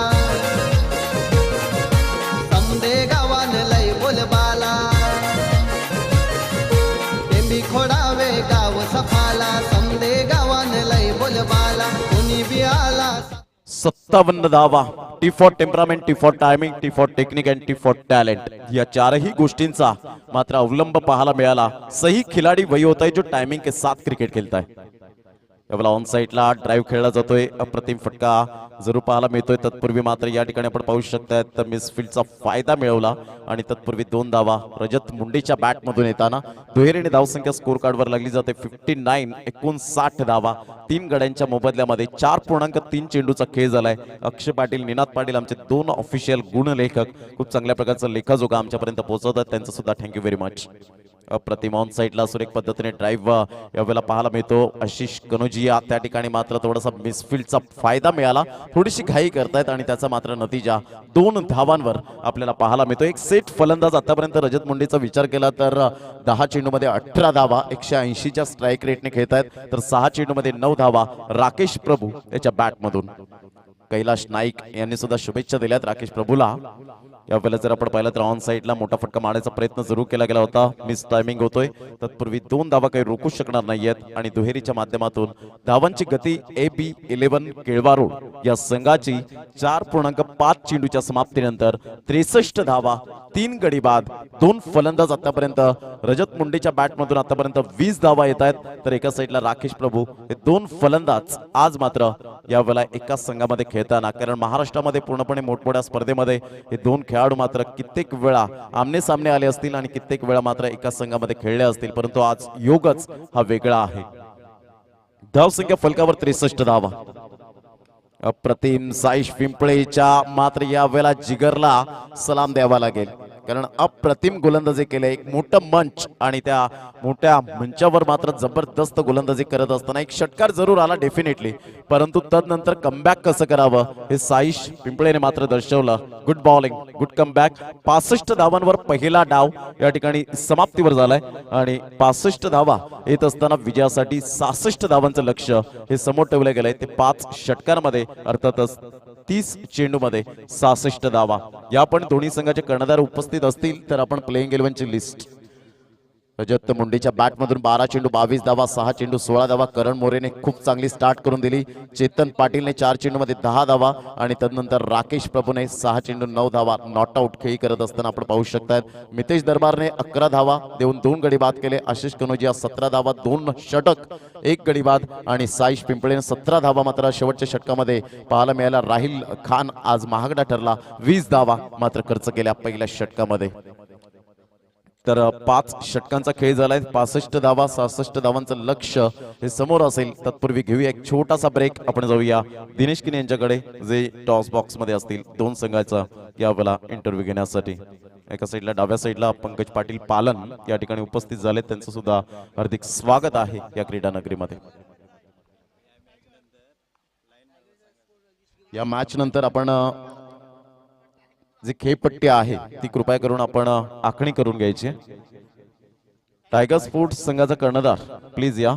समदे गावान लय बोलबाला टेंबी खोडावे गाव सफाला समदे गावान लय बोलबाला कोणी बी आला 57 धावा. T for temperament, T for timing, T for technique and T for talent या चारही गोष्टींचा मात्र अवलंब पाहायला मिळाला. सही खिलाडी वही होता है जो टाइमिंग के साथ क्रिकेट खेळता है. यावेळेला ऑन साइडला ड्राईव्ह खेळला जातोय. अप्रतिम फटका जरूर पाहायला मिळतोय. तत्पूर्वी मात्र या ठिकाणी आपण पाहू शकतात मिसफील्डचा फायदा मिळवला आणि तत्पूर्वी 2 धावा रजत मुंडेच्या बॅट मधून येताना दुहेरीने धावसंख्या स्कोर कार्डवर लागली जाते 59 59 धावा 3 गड्यांच्या मोबदल्यामध्ये 4.3 चेंडूचा खेळ झालाय. अक्षय पाटील, निनाद पाटील आमचे 2 ऑफिशियल गुणलेखक खूप चांगल्या प्रकारचं लेखाजोखा आमच्यापर्यंत पोहोचवतात. त्यांचं सुद्धा थँक्यू व्हेरी मच. अप्रतिम ऑन साइडला सुरेख पद्धतीने ड्राईव्ह यावेळेला पाहायला मिळतो. आशिष कनोजिया त्या ठिकाणी मात्र थोडासा मिसफील्डचा फायदा मिळाला. थोडीशी घाई करतायत आणि त्याचा मात्र नतीजा 2 धावांवर आपल्याला पाहायला मिळतो. एक सेट फलंदाज आतापर्यंत रजत मुंडेचा विचार केला तर 10 चेंडूमध्ये 18 धावा 180च्या स्ट्राईक रेटने खेळतायत तर 6 चेंडूमध्ये 9 धावा राकेश प्रभू याच्या बॅट मधून. कैलाश नाईक यांनी सुद्धा शुभेच्छा दिल्यात राकेश प्रभूला. यावेळेला जर आपण पाहिलं तर ऑन साइडला मोठा फटका मारण्याचा प्रयत्न जरूर केला गेला होता. मिस टायमिंग होतोय. तत्पूर्वी 2 धावा काही रोखू शकणार नाहीयेत आणि दुहेरीच्या माध्यमातून धावांची गती AB11 केळवा रोड या संघाची 4.5 चेंडूच्या समाप्तीनंतर 63 धावा 3 गडी बाद 2 फलंदाज आतापर्यंत रजत मुंडेच्या बॅटमधून आतापर्यंत 20 धावा येत आहेत तर एका साइडला राकेश प्रभू हे 2 फलंदाज आज मात्र यावेळेला एकाच संघामध्ये खेळताना कारण महाराष्ट्रामध्ये पूर्णपणे मोठमोठ्या स्पर्धेमध्ये हे 2 खेळाडू मात्र कित्येक वेळा आमने सामने आले असतील आणि कित्येक वेळा मात्र एकाच संघामध्ये खेळले असतील परंतु आज योगच हा वेगळा आहे. धावसंख्या फलकावर 63 धावा. अप्रतिम साईश पिंपळेच्या मात्र या वेळेला जिगरला सलाम द्यावा लागेल कारण अप्रतिम गोलंदाजी केले. एक मोठं मंच आणि त्या मोठ्या मंचावर मात्र जबरदस्त गोलंदाजी करत असताना एक षटकार जरूर आला डेफिनेटली परंतु तदनंतर कमबॅक कसं करावं हे साईश पिंपळेने मात्र दर्शवलं. Good bowling, good comeback. 65 धावांवर पहिला डाव या ठिकाणी समाप्तीवर झालाय आणि 65 धावा येत असताना विजयासाठी 66 धावांचं लक्ष हे समोर ठेवलं गेलंय. ते 5 षटकांमध्ये अर्थातच 30 चेंडूमध्ये 66 धावा. या पण दोन्ही संघाचे कर्णधार उपस्थित असतील तर आपण प्लेइंग 11ची लिस्ट. रजत मुंडेच्या बॅटमधून 12 चेंडू 22 धावा 6 चेंडू 16 धावा. करण मोरेने खूप चांगली स्टार्ट करून दिली. चेतन पाटीलने 4 चेंडूमध्ये 10 धावा आणि तदनंतर राकेश प्रभूने 6 चेंडू 9 धावा नॉट आउट खेळी करत असताना आपण पाहू शकतात. मितेश दरबारने 11 धावा देऊन 2 गडी बाद केले. आशिष कनोजिया 17 धावा 2 षटक 1 गडी बाद आणि साईश पिंपळेने 17 धावा मात्र शेवटच्या षटकामध्ये पाहायला मिळाला. राहिल खान आज महागडा ठरला. 20 धावा मात्र खर्च केल्या पहिल्या षटकामध्ये. तर 5 षटकांचा खेळ झालाय. 65 धावा 66 धावांचं लक्ष हे समोर असेल. तत्पूर्वी घेऊया एक छोटासा ब्रेक. आपण जाऊया दिनेश किनी यांच्याकडे जे टॉस बॉक्स मध्ये असतील 2 संघाचा यावेळेला इंटरव्ह्यू घेण्यासाठी. एका साईडला डाव्या साईडला पंकज पाटील पालन या ठिकाणी उपस्थित झाले. त्यांचं सुद्धा हार्दिक स्वागत आहे या क्रीडा नगरीमध्ये. या मॅच नंतर आपण जी खेळपट्टी आहे ती कृपया करून आपण आखणी करून घ्यायची. टायगर स्पोर्ट्स संघाचा कर्णधार प्लीज या.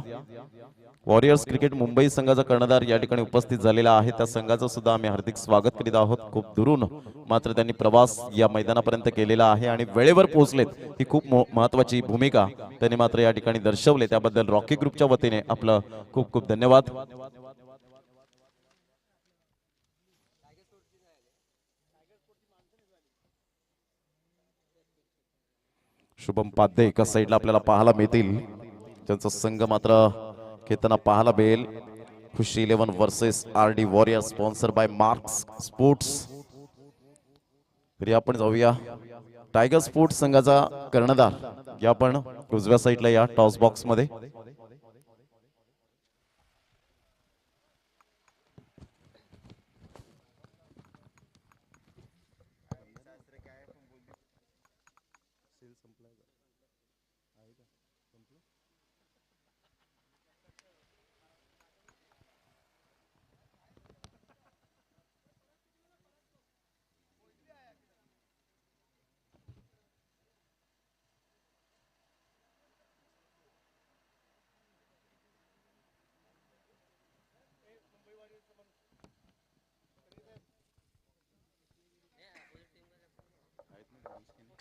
वॉरियर्स क्रिकेट मुंबई संघाचा कर्णधार या ठिकाणी उपस्थित झालेला आहे. त्या संघाचं सुद्धा आम्ही हार्दिक स्वागत करीत आहोत. खूप दुरून मात्र त्यांनी प्रवास या मैदानापर्यंत केलेला आहे आणि वेळेवर पोहोचलेत ही खूप महत्वाची भूमिका त्यांनी मात्र या ठिकाणी दर्शवले. त्याबद्दल रॉकी ग्रुपच्या वतीने आपलं खूप खूप धन्यवाद. शुभम पाध्ये एका साईडला आपल्याला पाहायला मिळतील. त्यांचा संघ मात्र खेळताना पाहायला मिळेल. खुशी 11 versus RD warrior sponsor by marks sports. तरी आपण जाऊया टायगर स्पोर्ट्स संघाचा कर्णधार या आपण उजव्या साईडला या टॉस बॉक्स मध्ये.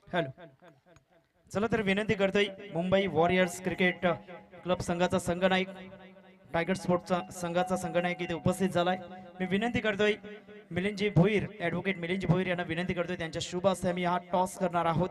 हॅलो, चला तर विनंती करतोय मुंबई वॉरियर्स क्रिकेट क्लब संघाचा संघनायक, टायगर स्पोर्ट्सचा संघाचा संघनायक इथे उपस्थित झालाय. मी विनंती करतोय मिलिंदजी भोईर, ऍडव्होकेट मिलिंदजी भोईर यांना विनंती करतोय त्यांच्या शुभ हस्ते आम्ही हा टॉस करणार आहोत.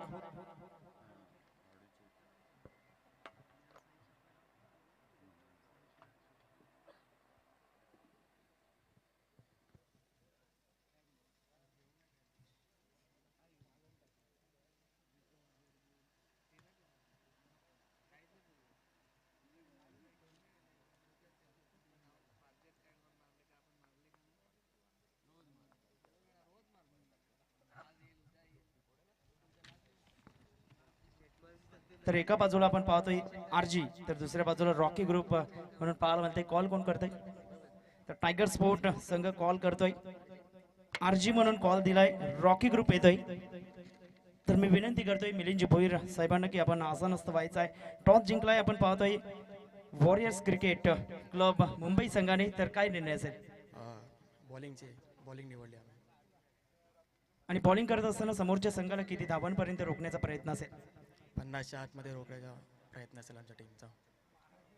तर एका बाजूला आपण पाहतोय RG, तर दुसऱ्या बाजूला रॉकी ग्रुप म्हणून पाहायला म्हणते. कॉल कोण करतोय? तर टायगर स्पोर्ट संघ कॉल करतोय. RG म्हणून कॉल दिलाय, रॉकी ग्रुप येतोय. तर मी विनंती करतोय मिलिंदजी भोईर साहेबांना की आपण असं नसतं व्हायचं आहे. टॉस जिंकलाय आपण पाहतोय वॉरियर्स क्रिकेट क्लब मुंबई संघाने. तर काय निर्णय असेल? बॉलिंग निवडली आम्ही. आणि बॉलिंग करत असताना समोरच्या संघाला किती धावांपर्यंत रोखण्याचा प्रयत्न असेल? 50च्या आतमध्ये रोखण्याचा प्रयत्न असेल आमच्या टीमचा.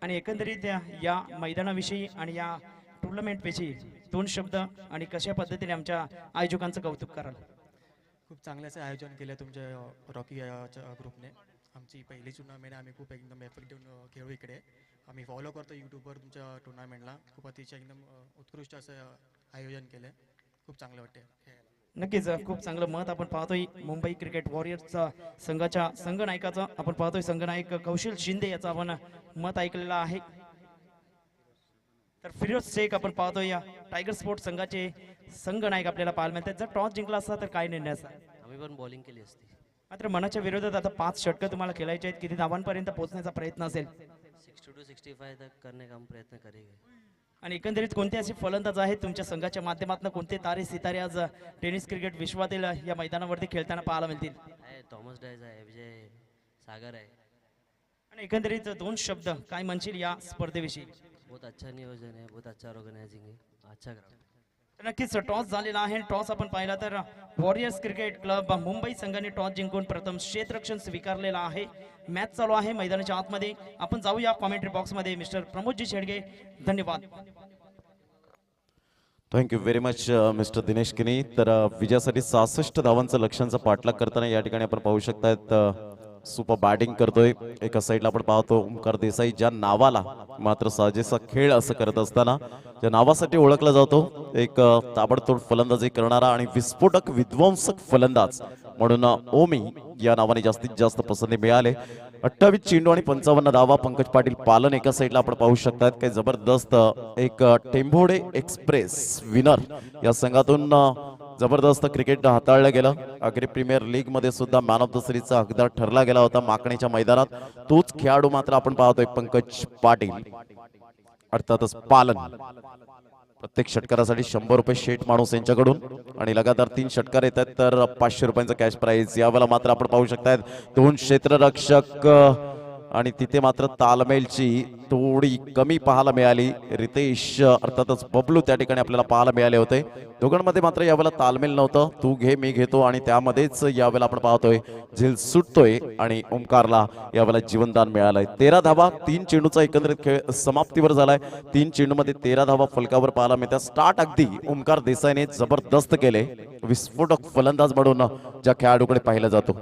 आणि एकंदरीत या मैदानाविषयी आणि या टुर्नामेंट विषयी 2 शब्द आणि कशा पद्धतीने आमच्या आयोजकांचं कौतुक कराल? खूप चांगले असे आयोजन केले तुमच्या रॉकी ग्रुपने. आमची पहिली टुर्नामेंट आम्ही खूप एकदम एफर्ट देऊन खेळू इकडे. आम्ही फॉलो करतो यूट्यूबवर तुमच्या टुर्नामेंटला. खूप अतिशय एकदम उत्कृष्ट असं आयोजन केलं. खूप चांगलं वाटते खेळायला. नक्कीच खूप चांगलं मत आपण पाहतोय मुंबई क्रिकेट वॉरियर्सचा संघाच्या संघनायकाचं. आपण पाहतोय संघनायक कौशल शिंदे याचं आपण मत ऐकलेलं आहे. तर फिरोज शेख आपण पाहतोय या टायगर स्पोर्ट्स संघाचे संघनायक आपल्याला पाहायला मिळतात. जर टॉस जिंकला असता तर काय निर्णय असता? आम्ही पण बॉलिंग केली असती. मात्र मनाच्या विरोधात आता 5 षटकं तुम्हाला खेळायचे आहेत. किती धावांपर्यंत पोहोचण्याचा प्रयत्न असेल? 60 to 65 तक करने का हम प्रयत्न करेंगे. आणि एकंदरीत कोणते असे फलंदाज आहेत तुमच्या संघाच्या माध्यमातून, कोणते तारे सितारे आज टेनिस क्रिकेट विश्वातील या मैदानावरती खेळताना पाहायला मिळतील? थॉमस डायस आहे, विजय सागर आहे. आणि एकंदरीत 2 शब्द काय म्हणशील या स्पर्धेविषयी? बहुत अच्छा नियोजन आहे, बहुत अच्छा ऑर्गनायझिंग आहे, अच्छा ग्राउंड. नक्कीच टॉस झालेला आहे. टॉस आपण पाहिला तर वॉरियर्स क्रिकेट क्लब मुंबई संघाने टॉस जिंकून प्रथम क्षेत्ररक्षण स्वीकारलेला आहे. मॅच चालू आहे मैदानाच्या आतमध्ये. आपण जाऊया कॉमेंट्री बॉक्स मध्ये. मिस्टर प्रमोदजी शेडगे, धन्यवाद. Thank you very much mister Dinesh किनी. तर विजयासाठी 66 धावांचं लक्ष्यांचा पाठलाग करताना या ठिकाणी आपण पाहू शकतात सुपर बॅटिंग करतोय. एका साईडला आपण पाहतो ओमकार देसाई, ज्या नावाला मात्र साजेसा खेळ असं करत असताना ज्या नावासाठी ओळखला जातो, एक ताबडतोब फलंदाजी करणारा आणि विस्फोटक विध्वंसक फलंदाज म्हणून ओमी या नावाने जास्तीत जास्त पसंती मिळाले. 28 चेंडू आणि 55 धावा. पंकज पाटील पालन एका साईडला आपण पाहू शकतात. काही जबरदस्त एक टेंभोडे एक्सप्रेस विनर या संघातून जबरदस्त क्रिकेट हाताळलं गेलं. अग्री प्रीमियर लीग मध्ये सुद्धा मॅन ऑफ द सिरीजचा हकदार ठरला गेला होता माकणीच्या मैदानात. तोच खेळाडू मात्र आपण पाहतोय पंकज पाटील, अर्थातच पालन. प्रत्येक षटकारासाठी 100 रुपये शेठ माणूस यांच्याकडून आणि लगातार 3 षटकार येतात तर 500 रुपयांचा कॅश प्राइज. यावेळेला मात्र आपण पाहू शकतात 2 क्षेत्ररक्षक आणि तिथे मात्र तालमेलची थोडी कमी पाहायला मिळाली. रितेश अर्थातच बबलू त्या ठिकाणी आपल्याला पाहायला मिळाले होते. दोघांमध्ये मात्र यावेळेला तालमेल नव्हतं. तू घे मी घेतो आणि त्यामध्येच यावेळेला आपण पाहतोय झेल सुटतोय आणि ओमकारला यावेळेला जीवनदान मिळालंय. 13 धावा 3 चेंडूचा एकंदरीत खेळ समाप्तीवर झालाय. 3 चेंडूमध्ये 13 धावा फलकावर पाहायला मिळतात. स्टार्ट अगदी ओमकार देसाईने जबरदस्त केले. विस्फोटक फलंदाज म्हणून ज्या खेळाडूकडे पाहिला जातो.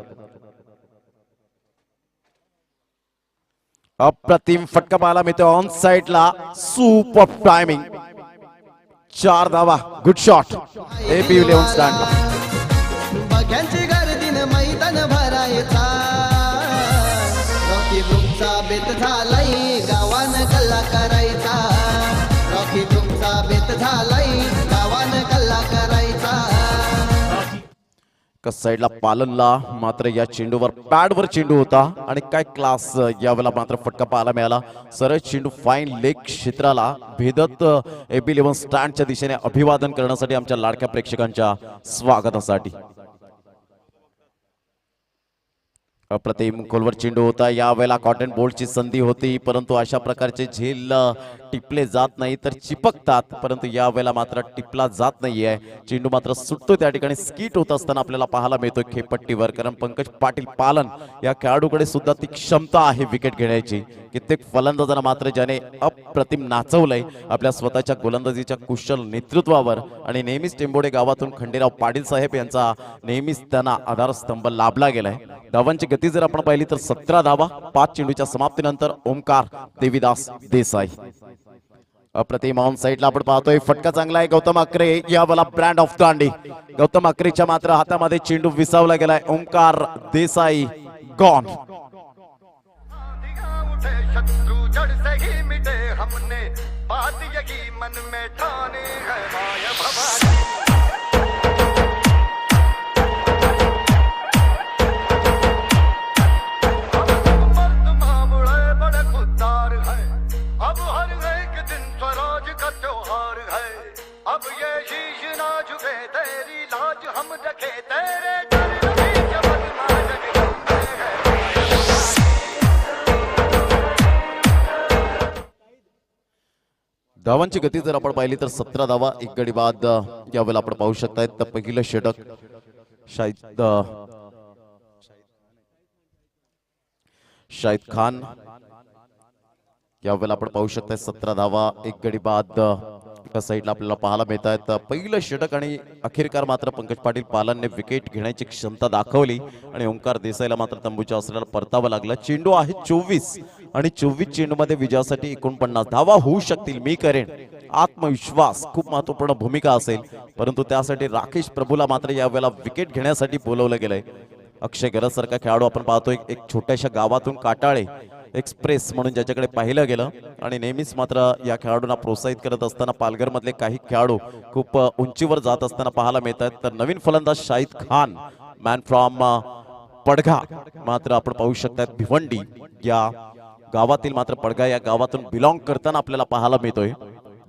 अप्रतिम फटका पाहायला मिळतो ऑन साइडला. Super timing. 4 धावा. Good shot. AB William stand. बघ्यांची गर्दीनं मैदान भरायचा. रॉकी ग्रुपचा बेत झालाय गावानं कल्ला करायचा. रॉकी ग्रुपचा बेत झालाय गावानं कल्ला करायचा. साईडला पालनला मात्र या चेंडूवर पॅडवर चेंडू होता आणि काय क्लास यावेळेला मात्र फटका पाहायला मिळाला. सरळ चेंडू फाईन लेग क्षेत्राला भेदत एबी 11 स्टँडच्या दिशेने अभिवादन करण्यासाठी आमच्या लाडक्या प्रेक्षकांच्या स्वागतासाठी. अप्रतिम खोलवर चेंडू होता. यावेळेला कॉटन बोल्टची संधी होती परंतु अशा प्रकारचे झेल टिपले जात नाही तर चिपकतात. परंतु यावेळेला मात्र टिपला जात नाहीये. चेंडू मात्र सुटतो त्या ठिकाणी स्किट होत असताना आपल्याला पाहायला मिळतोय खेळपट्टीवर. कारण पंकज पाटील पालन या खेळाडूकडे सुद्धा ती क्षमता आहे विकेट घेण्याची. कित्येक फलंदाजांना मात्र ज्याने अप्रतिम नाचवलंय आपल्या स्वतःच्या गोलंदाजीच्या कुशल नेतृत्वावर. आणि नेहमीच टेंबोडे गावातून खंडेराव पाटील साहेब यांचा नेहमीच त्यांना आधारस्तंभ लाभला गेलाय. धावांची गती जर आपण पाहिली तर 17 धावा 5 चेंडूच्या समाप्तीनंतर ओमकार देवीदास देसाई. अप्रतिम ऑन साइडला आपण पाहतोय फटका चांगला आहे. गौतम अकरे यावेळेला ब्रँड ऑफ दांडी. गौतम अकरेच्या मात्र हातामध्ये चेंडू विसावला गेलाय. ओमकार देसाई गॉन. उठे शत्रु जड़ से ही मिटे हमने बात यही मन में ठाने है माया भवानी. अब हर एक दिन स्वराज का त्योहार है. अब ये शीश ना झुके तेरी लाज हम रखे तेरे डर नहीं जबल माजग हमने है. धावांची गती जर आपण पाहिली तर 17 धावा 1 गडी बाद यावेळेला आपण पाहू शकताय. तर पहिलं षटक शाहिद खान यावेळेला आपण पाहू शकताय. 17 धावा 1 गडी बाद एका साईडला आपल्याला पाहायला मिळत आहेत. पहिलं षटक आणि अखेरकार मात्र पंकज पाटील पालनने विकेट घेण्याची क्षमता दाखवली आणि ओंकार देसाईला मात्र तंबूच्या आसऱ्याला परतावं लागलं. चेंडू आहे 24 आणि 24 चेंडूमध्ये विजयासाठी 49 धावा होऊ शकतील. मी करेन. आत्मविश्वास खूप महत्वपूर्ण भूमिका असेल परंतु त्यासाठी राकेश प्रभूला मात्र यावेळेला विकेट घेण्यासाठी बोलवलं गेलंय. अक्षय गरज सारखा खेळाडू आपण पाहतोय एक छोट्याशा गावातून काटाळे एक्सप्रेस म्हणून ज्याच्याकडे पाहिलं गेलं आणि नेहमीच मात्र या खेळाडूंना प्रोत्साहित करत असताना पालघर मधले काही खेळाडू खूप उंचीवर जात असताना पाहायला मिळतात. तर नवीन फलंदाज शाहिद खान मॅन फ्रॉम पडघा मात्र आपण पाहू शकतात भिवंडी या गावातील मात्र पडघा या गावातून बिलॉंग करताना आपल्याला पाहायला मिळतोय.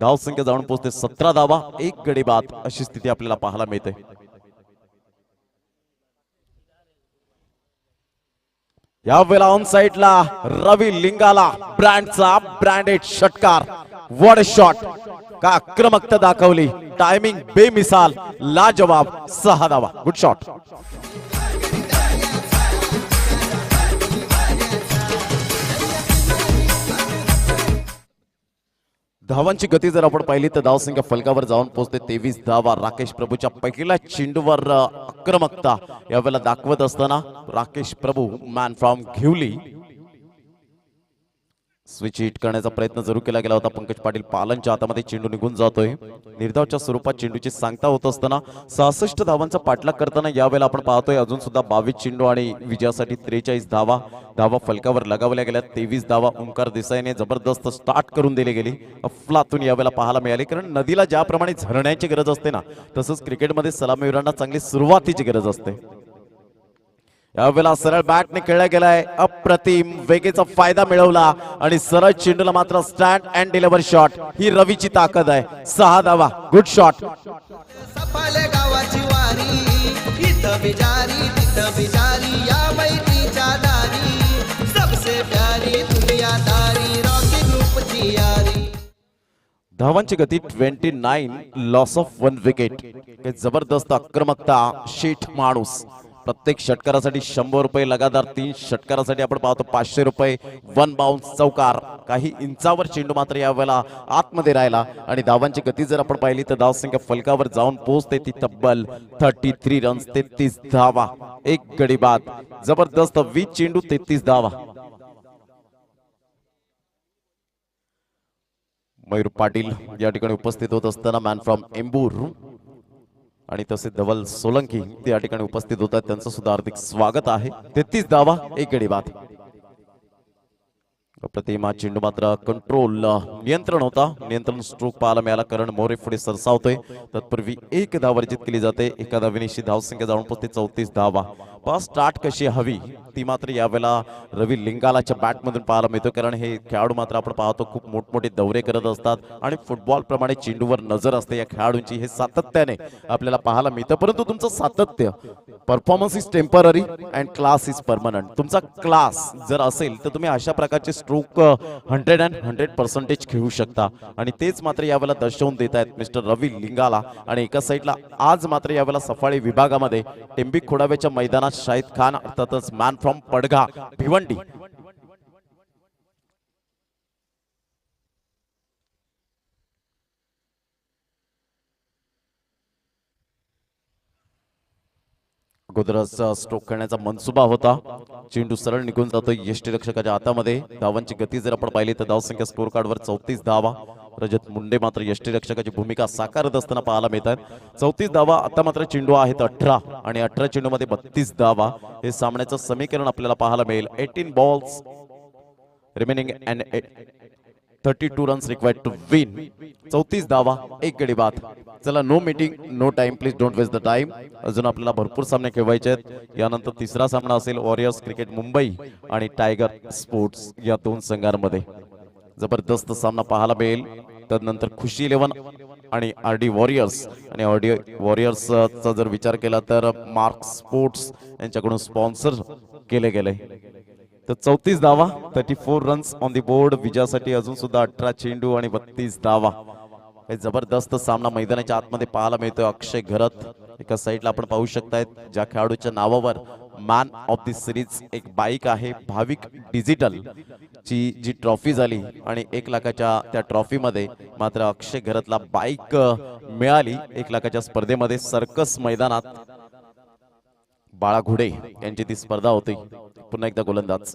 धाव संख्या जाऊन पोहोचते 17 धावा 1 गडी बाद अशी स्थिती आपल्याला पाहायला मिळते. यावेळेला ऑन साइडला रवी लिंगाला ब्रँडचा ब्रँडेड षटकार. What shot. का आक्रमकता दाखवली. टायमिंग बेमिसाल लाजवाब. 6 धावा. Good shot. धावांची गती जर आपण पाहिली तर धावसंख्या फलकावर जाऊन पोहोचते 23 धावा. राकेश प्रभूच्या पहिल्या चेंडूवर आक्रमकता यावेळेला दाखवत असताना राकेश प्रभू man from Ghivali switch hit करण्याचा प्रयत्न जरूर केला गेला होता. पंकज पाटील पालनच्या हातामध्ये चेंडू निघून जातोय. निर्धावच्या स्वरूपात चेंडूची सांगता होत असताना 66 धावांचा पाठलाग करताना यावेळेला आपण पाहतोय अजून सुद्धा 22 चेंडू आणि विजयासाठी 43 धावा. धावा फलकावर लगावल्या गेल्या. 23 धावा ओंकार देसाईने जबरदस्त स्टार्ट करून दिली गेली. अफलातून यावेळेला पाहायला मिळाली. कारण नदीला ज्याप्रमाणे झरण्याची गरज असते ना तसंच क्रिकेटमध्ये सलामीवीरांना चांगली सुरुवातीची गरज असते. यावेळेला सरळ बॅटने खेळला गेलाय. अप्रतिम वेगेचा फायदा मिळवला आणि सरळ चेंडूला मात्र स्टँड अँड डिलिव्हर शॉट. ही रवीची ताकद आहे. 6 धावा. Good shot. सफाले गावाची वारी इथं बिजारी तिथं बिजारी या मैत्रीच्या दारी सबसे प्यारी धावांची गती 29, लॉस ऑफ 1 विकेट. जबरदस्त आक्रमकता, शेठ माणूस. प्रत्येक षटकारासाठी 100 रुपये, लगातार 3 षटकारासाठी आपण पाहतो 500 रुपये. 1 बाउन्स चौकार. काही इंचावर चेंडू मात्र यावेळेला आतमध्ये राहिला आणि धावांची गती जर आपण पाहिली तर धावसंख्या फलकावर जाऊन पोहोचते ती तब्बल 33 रन्स, 33 धावा, एक गडी बाद. जबरदस्त 20 चेंडू 33 धावा. मयूर पाटील या ठिकाणी उपस्थित होत असताना मॅन फ्रॉम एम्बूर आणि तसे धवल सोलंकी ते या ठिकाणी उपस्थित होतात, त्यांचं सुद्धा हार्दिक स्वागत आहे. 33 धावा, एक गडी बाद. प्रतिमा चेंडू मात्र कंट्रोल, नियंत्रण होता. नियंत्रण स्ट्रोक पाहायला मिळाला. करण मोरे पुढे सरसावतोय. तत्पूर्वी एक धाव वर्जित केली जाते. एका धावेनिशी धावसंख्या जाऊन पोहोचते 34 धावा. स्टार्ट कशी हवी ती मात्र यावेळेला रवी लिंगालाच्या बॅटमधून पाहायला मिळतो, कारण हे खेळाडू मात्र आपण पाहतो खूप मोठमोठे दौरे करत असतात आणि फुटबॉल प्रमाणे चेंडूवर नजर असते या खेळाडूंची. हे सातत्याने आपल्याला पाहायला मिळतं, परंतु तुमचं सातत्य, performance is temporary and class is permanent. तुमचा क्लास जर असेल तर तुम्ही अशा प्रकारचे स्ट्रोक 100% खेळू शकता आणि तेच मात्र यावेळेला दर्शवून देत आहेत मिस्टर रवी लिंगाला. आणि एका साईडला आज मात्र यावेळेला सफाळी विभागामध्ये टेंबिक खोडाव्याच्या मैदानात शाहिद खान अर्थातच मॅन फ्रॉम पडघा भिवंडी अगोदरच स्ट्रोक करण्याचा मनसुबा होता. चेंडू सरळ निघून जातो यष्टीरक्षकाच्या हातामध्ये. धावांची गती जर आपण पाहिली तर धावसंख्या स्कोर कार्डवर 34 धावा. रजत मुंडे मात्र यष्टीरक्षकाची भूमिका साकारत असताना पाहायला मिळतात. 34 धावा. आता मात्र चेंडू आहेत 18 आणि 18 चेंडू मध्ये 32 धावा. हे सामन्याचं समीकरण आपल्याला पाहायला मिळेल. 18 balls remaining and 32 runs required to win. 34 धावा, एक गडी बाद. चला, no meeting no time, please don't waste the time. अजून आपल्याला भरपूर सामने खेळवायचे आहेत. यानंतर तिसरा सामना असेल वॉरियर्स क्रिकेट मुंबई आणि टायगर स्पोर्ट्स या दोन संघांमध्ये. जबरदस्त सामना पाहायला मिळेल. तदनंतर खुशी 11 आणि आरडी वॉरियर्स. आणि आरडी वॉरियर्सचा जर विचार केला तर मार्क स्पोर्ट्स यांच्याकडून स्पॉन्सर केले गेले. तर 34 धावा, 34 रन्स ऑन दी बोर्ड. विजयासाठी अजून सुद्धा 18 चेंडू आणि 32 धावा. जबरदस्त सामना मैदानाच्या आतमध्ये पाहायला मिळतोय. अक्षय घरत एका साईडला आपण पाहू शकतायत, ज्या खेळाडूच्या नावावर मॅन ऑफ द सिरीज एक बाईक आहे. भाविक डिजिटल ची जी ट्रॉफी झाली आणि 1 लाखाच्या त्या ट्रॉफी मध्ये मात्र अक्षय घरतला बाईक मिळाली. 1 लाखाच्या स्पर्धेमध्ये सर्कस मैदानात बाळा घोडे यांची ती स्पर्धा होती. पुन्हा एकदा गोलंदाज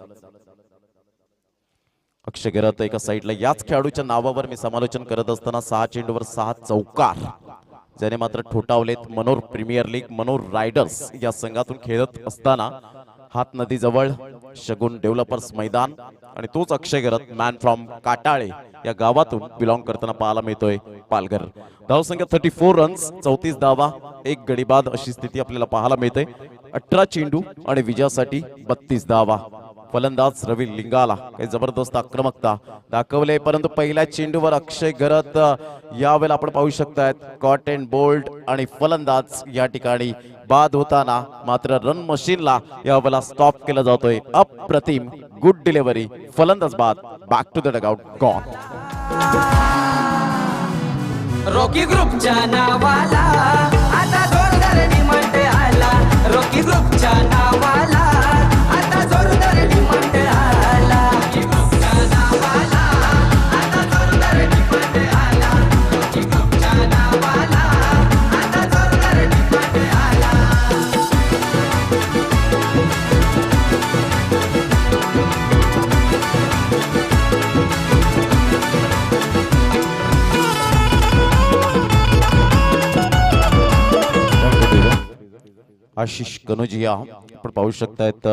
अक्षय घरत एका साईडला. याच खेळाडूच्या नावावर मी समालोचन करत असताना 6 चेंडूवर 6 चौकार, ज्याने मात्र ठोठावलेत मनोर प्रीमियर लीग, मनोर रायडर्स या संघातून खेळत असताना हात नदी जवळ शगुन डेव्हलपर्स मैदान. आणि तोच अक्षय घरत मॅन फ्रॉम काटाळे या गावातून बिलॉंग करताना पाहायला मिळतोय पालघर. धावसंख्या 34 रन्स, 34 धावा, एक गडी बाद अशी स्थिती आपल्याला पाहायला मिळते. 18 चेंडू आणि विजयासाठी 32 धावा. फलंदाज रवी लिंगाला काही जबरदस्त आक्रमकता दाखवले, परंतु पहिल्या चेंडूवर अक्षय घरत यावेळेला आपण पाहू शकतायत कॉट अँड बोल्ड आणि फलंदाज या ठिकाणी बाद होताना मात्र रन मशीनला यावेळेला स्टॉप केला जातोय. अप्रतिम गुड डिलिव्हरी, फलंदाज बाद, back to the dugout, gone. Rocky ग्रुपच्या नावाला आता जोरदार डिमांड आला. रॉकी ग्रुपच्या नावाला आता जोरदार डिमांड आला. रॉकी ग्रुपच्या नावाला आता जोरदार डिमांड आला. रॉकी ग्रुपच्या नावाला आता जोरदार डिमांड आला. आशिष कनोजिया आपण पाहू शकतायत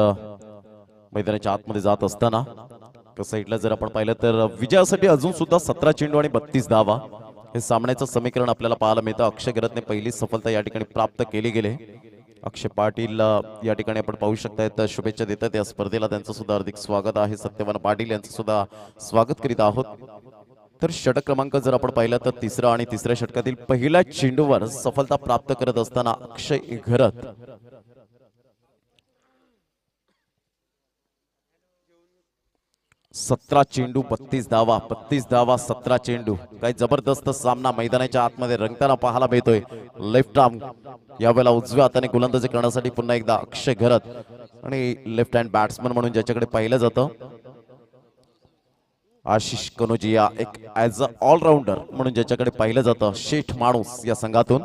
मैदानाच्या आतमध्ये जात असताना. साईडला जर आपण पाहिलं तर विजयासाठी अजून सुद्धा 17 चेंडू आणि 32 धावा. हे सामन्याचं समीकरण आपल्याला पाहायला मिळतं. अक्षय घरतने पहिली सफलता या ठिकाणी प्राप्त केली गेली. अक्षय पाटील या ठिकाणी आपण पाहू शकतायत शुभेच्छा देतात या स्पर्धेला. त्यांचं सुद्धा हार्दिक स्वागत आहे. सत्यवान पाटील यांचं सुद्धा स्वागत करीत आहोत. तर षटक क्रमांक जर आपण पाहिला तर तिसरा आणि तिसऱ्या षटकातील पहिल्या चेंडूवर सफलता प्राप्त करत असताना अक्षय घरत 17 चेंडू 32 धावा, 32 धावा 17 चेंडू. काय जबरदस्त सामना मैदानाच्या आतमध्ये रंगताना पाहायला मिळतोय. लेफ्ट आर्म यावेळेला उजव्या हाताने गोलंदाजी करण्यासाठी पुन्हा एकदा अक्षय घरत आणि लेफ्ट हँड बॅट्समन म्हणून ज्याच्याकडे पाहिलं जातं आशिष कनोजिया, एक ऍज अ ऑलराऊंडर म्हणून ज्याच्याकडे पाहिलं जातं शेठ माणूस या संघातून.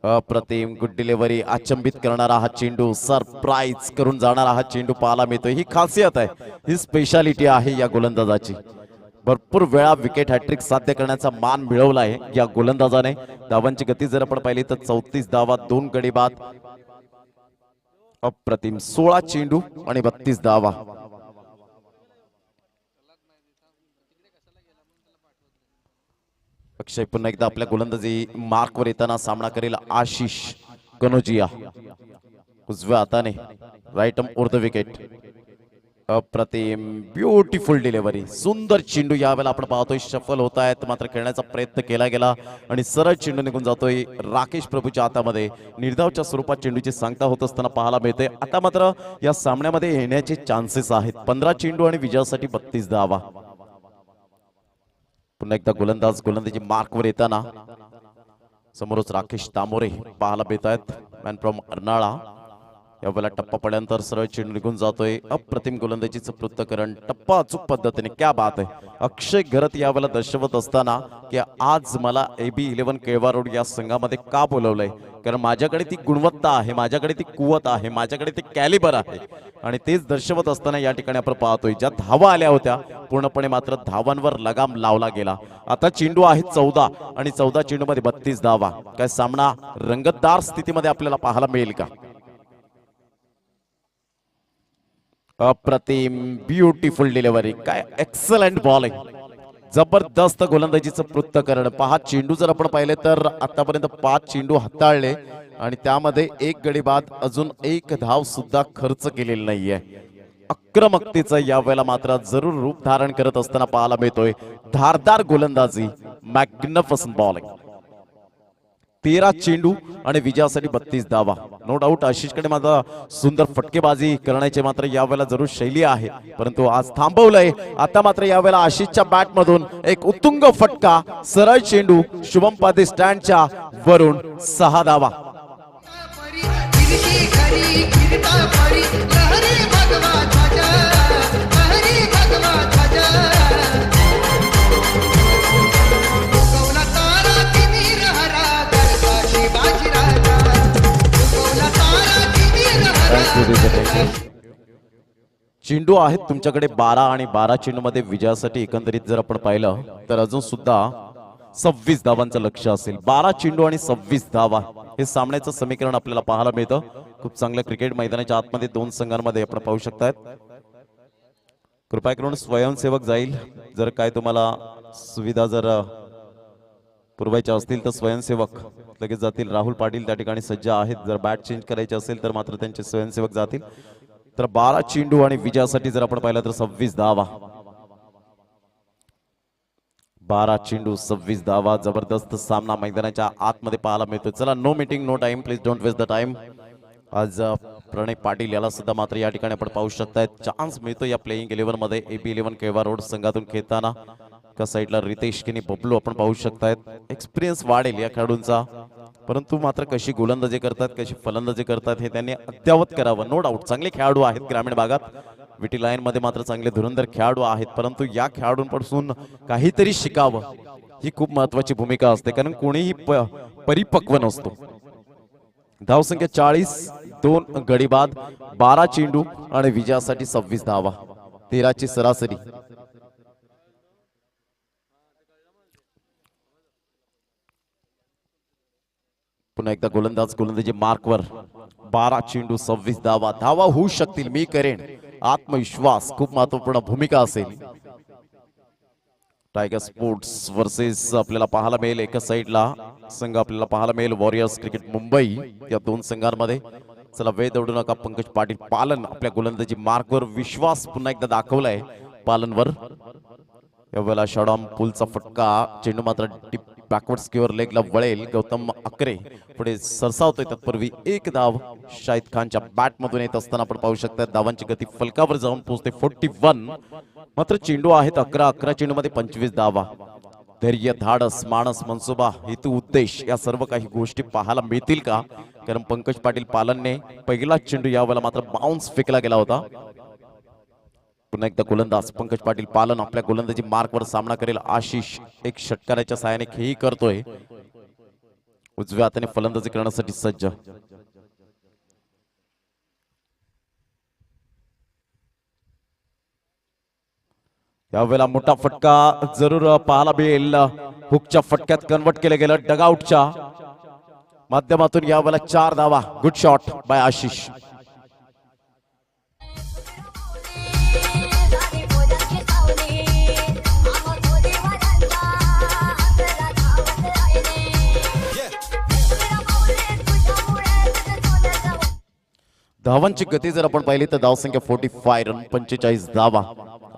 अप्रतिम गुड डिलिव्हरी, अचंबित करणारा हा चेंडू, सरप्राईज करून जाणारा हा चेंडू पाहायला मिळतोय. ही खासियत आहे, ही स्पेशालिटी आहे या गोलंदाजाची. भरपूर वेळा विकेट हॅट्रिक साध्य करण्याचा मान मिळवला आहे या गोलंदाजाने. धावांची गती जर आपण पाहिली तर 34 धावा, 2 गडी बाद. अप्रतिम 16 चेंडू आणि 32 धावा. अक्षय पुन्हा एकदा आपल्या गोलंदाजी मार्कवर येताना सामना करेल आशिष कनोजिया उजव्या हाताने, right arm over the wicket. अप्रतिम ब्युटिफुल डिलिव्हरी, सुंदर चेंडू यावेळेला आपण पाहतोय शफल होत आहेत, मात्र खेळण्याचा प्रयत्न केला गेला आणि सरळ चेंडू निघून जातोय राकेश प्रभूच्या हातामध्ये. निर्धावच्या स्वरूपात चेंडूची सांगता होत असताना पाहायला मिळते. आता मात्र या सामन्यामध्ये येण्याचे चान्सेस आहेत. 15 चेंडू आणि विजयासाठी 32 धावा. पुन्हा एकदा गोलंदाजी मार्कवर येताना समोरच राकेश तामोरे पाहायला मिळत आहेत. Man from Arnala. यावेळेला टप्पा पडल्यानंतर सरळ चेंडू निघून जातोय. अप्रतिम गोलंदाजीचं पृथक्करण, टप्पा अचूक पद्धतीने, क्या बात आहे. अक्षय घरत यावेळेला दर्शवत असताना की आज मला AB11 केळवा रोड या संघामध्ये का बोलवलंय, कारण माझ्याकडे ती गुणवत्ता आहे, माझ्याकडे ती कुवत आहे, माझ्याकडे ते कॅलिबर आहे. आणि तेच दर्शवत असताना या ठिकाणी आपण पाहतोय ज्या धावा आल्या होत्या पूर्णपणे मात्र धावांवर लगाम लावला गेला. आता चेंडू आहे 14 आणि 14 चेंडू मध्ये 32 धावा. काय सामना रंगतदार स्थितीमध्ये आपल्याला पाहायला मिळेल का? अप्रतिम ब्युटिफुल डिलिव्हरी, काय एक्सलंट बॉलिंग, जबरदस्त गोलंदाजीचं पृथक्करण. 5 चेंडू जर आपण पाहिले तर आतापर्यंत 5 चेंडू हाताळले आणि त्यामध्ये 1 गडी बाद, अजून 1 धाव सुद्धा खर्च केलेली नाहीये. आक्रमकतेचं यावेळेला मात्र जरूर रूप धारण करत असताना पाहायला मिळतोय. धारदार गोलंदाजी, मॅग्निफिसंट बॉलिंग. 13 चेंडू आणि विजयासाठी 32 धावा. नो डाऊट आशिषकडे माझा सुंदर फटकेबाजी करण्याची मात्र यावेळेला जरूर शैली आहे, परंतु आज थांबवलंय. आता मात्र यावेळेला आशिषच्या बॅट मधून एक उत्तुंग फटका, सरळ चेंडू, शुभम पादे स्टँडच्या वरून 6 धावा. चेंडू आहेत तुमच्याकडे 12 आणि 12 चेंडू मध्ये विजयासाठी एकंदरीत जर आपण पाहिलं तर अजून सुद्धा 26 धावांचं लक्ष असेल. 12 चेंडू आणि 26 धावा हे सामन्याचं समीकरण आपल्याला पाहायला मिळतं. खूप चांगलं क्रिकेट मैदानाच्या आतमध्ये 2 संघांमध्ये आपण पाहू शकतात. कृपया करून स्वयंसेवक जाईल, जर काय तुम्हाला सुविधा जर पुरवायच्या असतील तर स्वयंसेवक लगेच जातील. राहुल पाटील त्या ठिकाणी सज्ज आहेत. जर बॅट चेंज करायचे असेल तर मात्र त्यांचे स्वयंसेवक जातील. तर 12 चेंडू आणि विजयासाठी जर आपण पाहिलं तर 26 धावा. 12 चेंडू 26 धावा. जबरदस्त सामना मैदानाच्या आतमध्ये पाहायला मिळतो. चला, no meeting no time, please don't waste the time. आज प्रणय पाटील याला सुद्धा मात्र या ठिकाणी आपण पाहू शकताय चान्स मिळतो या प्लेइंग 11 मध्ये. AB11 केळवा रोड संघातून खेळताना एका साईडला रितेश किनी बबलू आपण पाहू शकतायत. एक्सपिरियन्स वाढेल या खेळाडूंचा, परंतु मात्र कशी गोलंदाजी करतात, कशी फलंदाजी करतात हे त्यांनी अद्यावत करावं. नो डाऊट चांगले खेळाडू आहेत ग्रामीण भागात, विटी लाईन मध्ये मात्र चांगले धुरंधर खेळाडू आहेत, परंतु या खेळाडूंपासून काहीतरी शिकावं ही खूप महत्वाची भूमिका असते, कारण कोणीही परिपक्व नसतो. धावसंख्या 40, 2 गडी बाद, 12 चेंडू आणि विजयासाठी 26 धावा, 13 ची सरासरी. पुन्हा एकदा गोलंदाजी मार्कवर. 12 चेंडू 26 धावा. धावा होऊ शकतील, मी करेन. आत्मविश्वास खूप महत्वपूर्ण भूमिका असेल. टायगर स्पोर्ट्स वर्सेस आपल्याला पाहायला मिळेल एका साईडला संघ आपल्याला पाहायला मिळेल वॉरियर्स क्रिकेट मुंबई. या 2 संघांमध्ये चला वेळ दौडू नका. पंकज पाटील पालन आपल्या गोलंदाजी मार्कवर विश्वास पुन्हा एकदा दाखवलाय पालनवर. यावेळेला शॉडॉम पुलचा फटका, चेंडू मात्र बॅकवर्ड स्क्वेअर लेगला वळेल. गौतम अकरे पुढे सरसावतोय, तत्पूर्वी 1 धाव शाहिद खानच्या बॅट मधून येत असताना आपण पाहू शकता. धावांची गती फलकावर जाऊन पोहोचते 41. मात्र चेंडू आहेत 11 चेंडूमध्ये 25 धावा. धैर्य, धाडस, मानस, मनसुबा, हेतू, उद्देश या सर्व काही गोष्टी पाहायला मिळतील का? कारण पंकज पाटील पालनने पहिला चेंडू यावेळेला मात्र बाउन्स फेकला गेला होता. पुन्हा एकदा गोलंदाज पंकज पाटील पालन आपल्या गोलंदाजी मार्कवर सामना करेल. आशिष एक षटकाराच्या साहाय्याने खेळी करतोय. उजव्या हाताने फलंदाजी करण्यासाठी सज्ज. यावेळेला मोठा फटका जरूर पाहायला मिळेल. हुकच्या फटक्यात कन्वर्ट केलं गेलं. डगआउटच्या माध्यमातून यावेळेला 4 धावा. Good shot bye Ashish. धावांची गती जर आपण पाहिली तर धावसंख्या 45 रन, 45 धावा.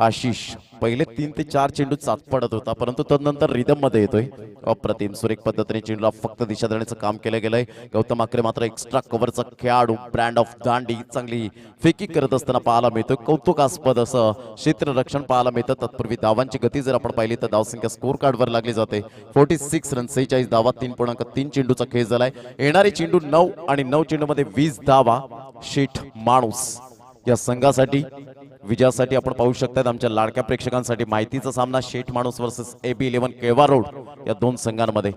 आशिष पहिले 3 ते 4 चेंडू चाच पडत होता, परंतु तदनंतर रिदम मध्ये येतोय. अप्रतिम सुरेख पद्धतीने चेंडूला फक्त दिशा देण्याचं काम केलं गेलंय. गौतम आकरे मात्र एक्स्ट्रा कव्हरचा खेळाडू, ब्रँड ऑफ दांडी चांगली फेकी करत असताना पाहायला मिळतोय. कौतुकास्पद असं क्षेत्ररक्षण पाहायला मिळतं. तत्पूर्वी धावांची गती जर आपण पाहिली तर धावसंख्या स्कोर कार्डवर लागली जाते. 46 रन, 46 धावा, 3.3 चेंडूचा खेळ झालाय. येणारे चेंडू 9 आणि 9 चेंडूमध्ये 20 धावा. शेठ माणूस या संघासाठी विजयासाठी आपण पाहू शकतात. आमच्या लाडक्या प्रेक्षकांसाठी माहितीचा सामना शेठ माणूस वर्सेस AB11 केळवा रोड या दोन संघांमध्ये.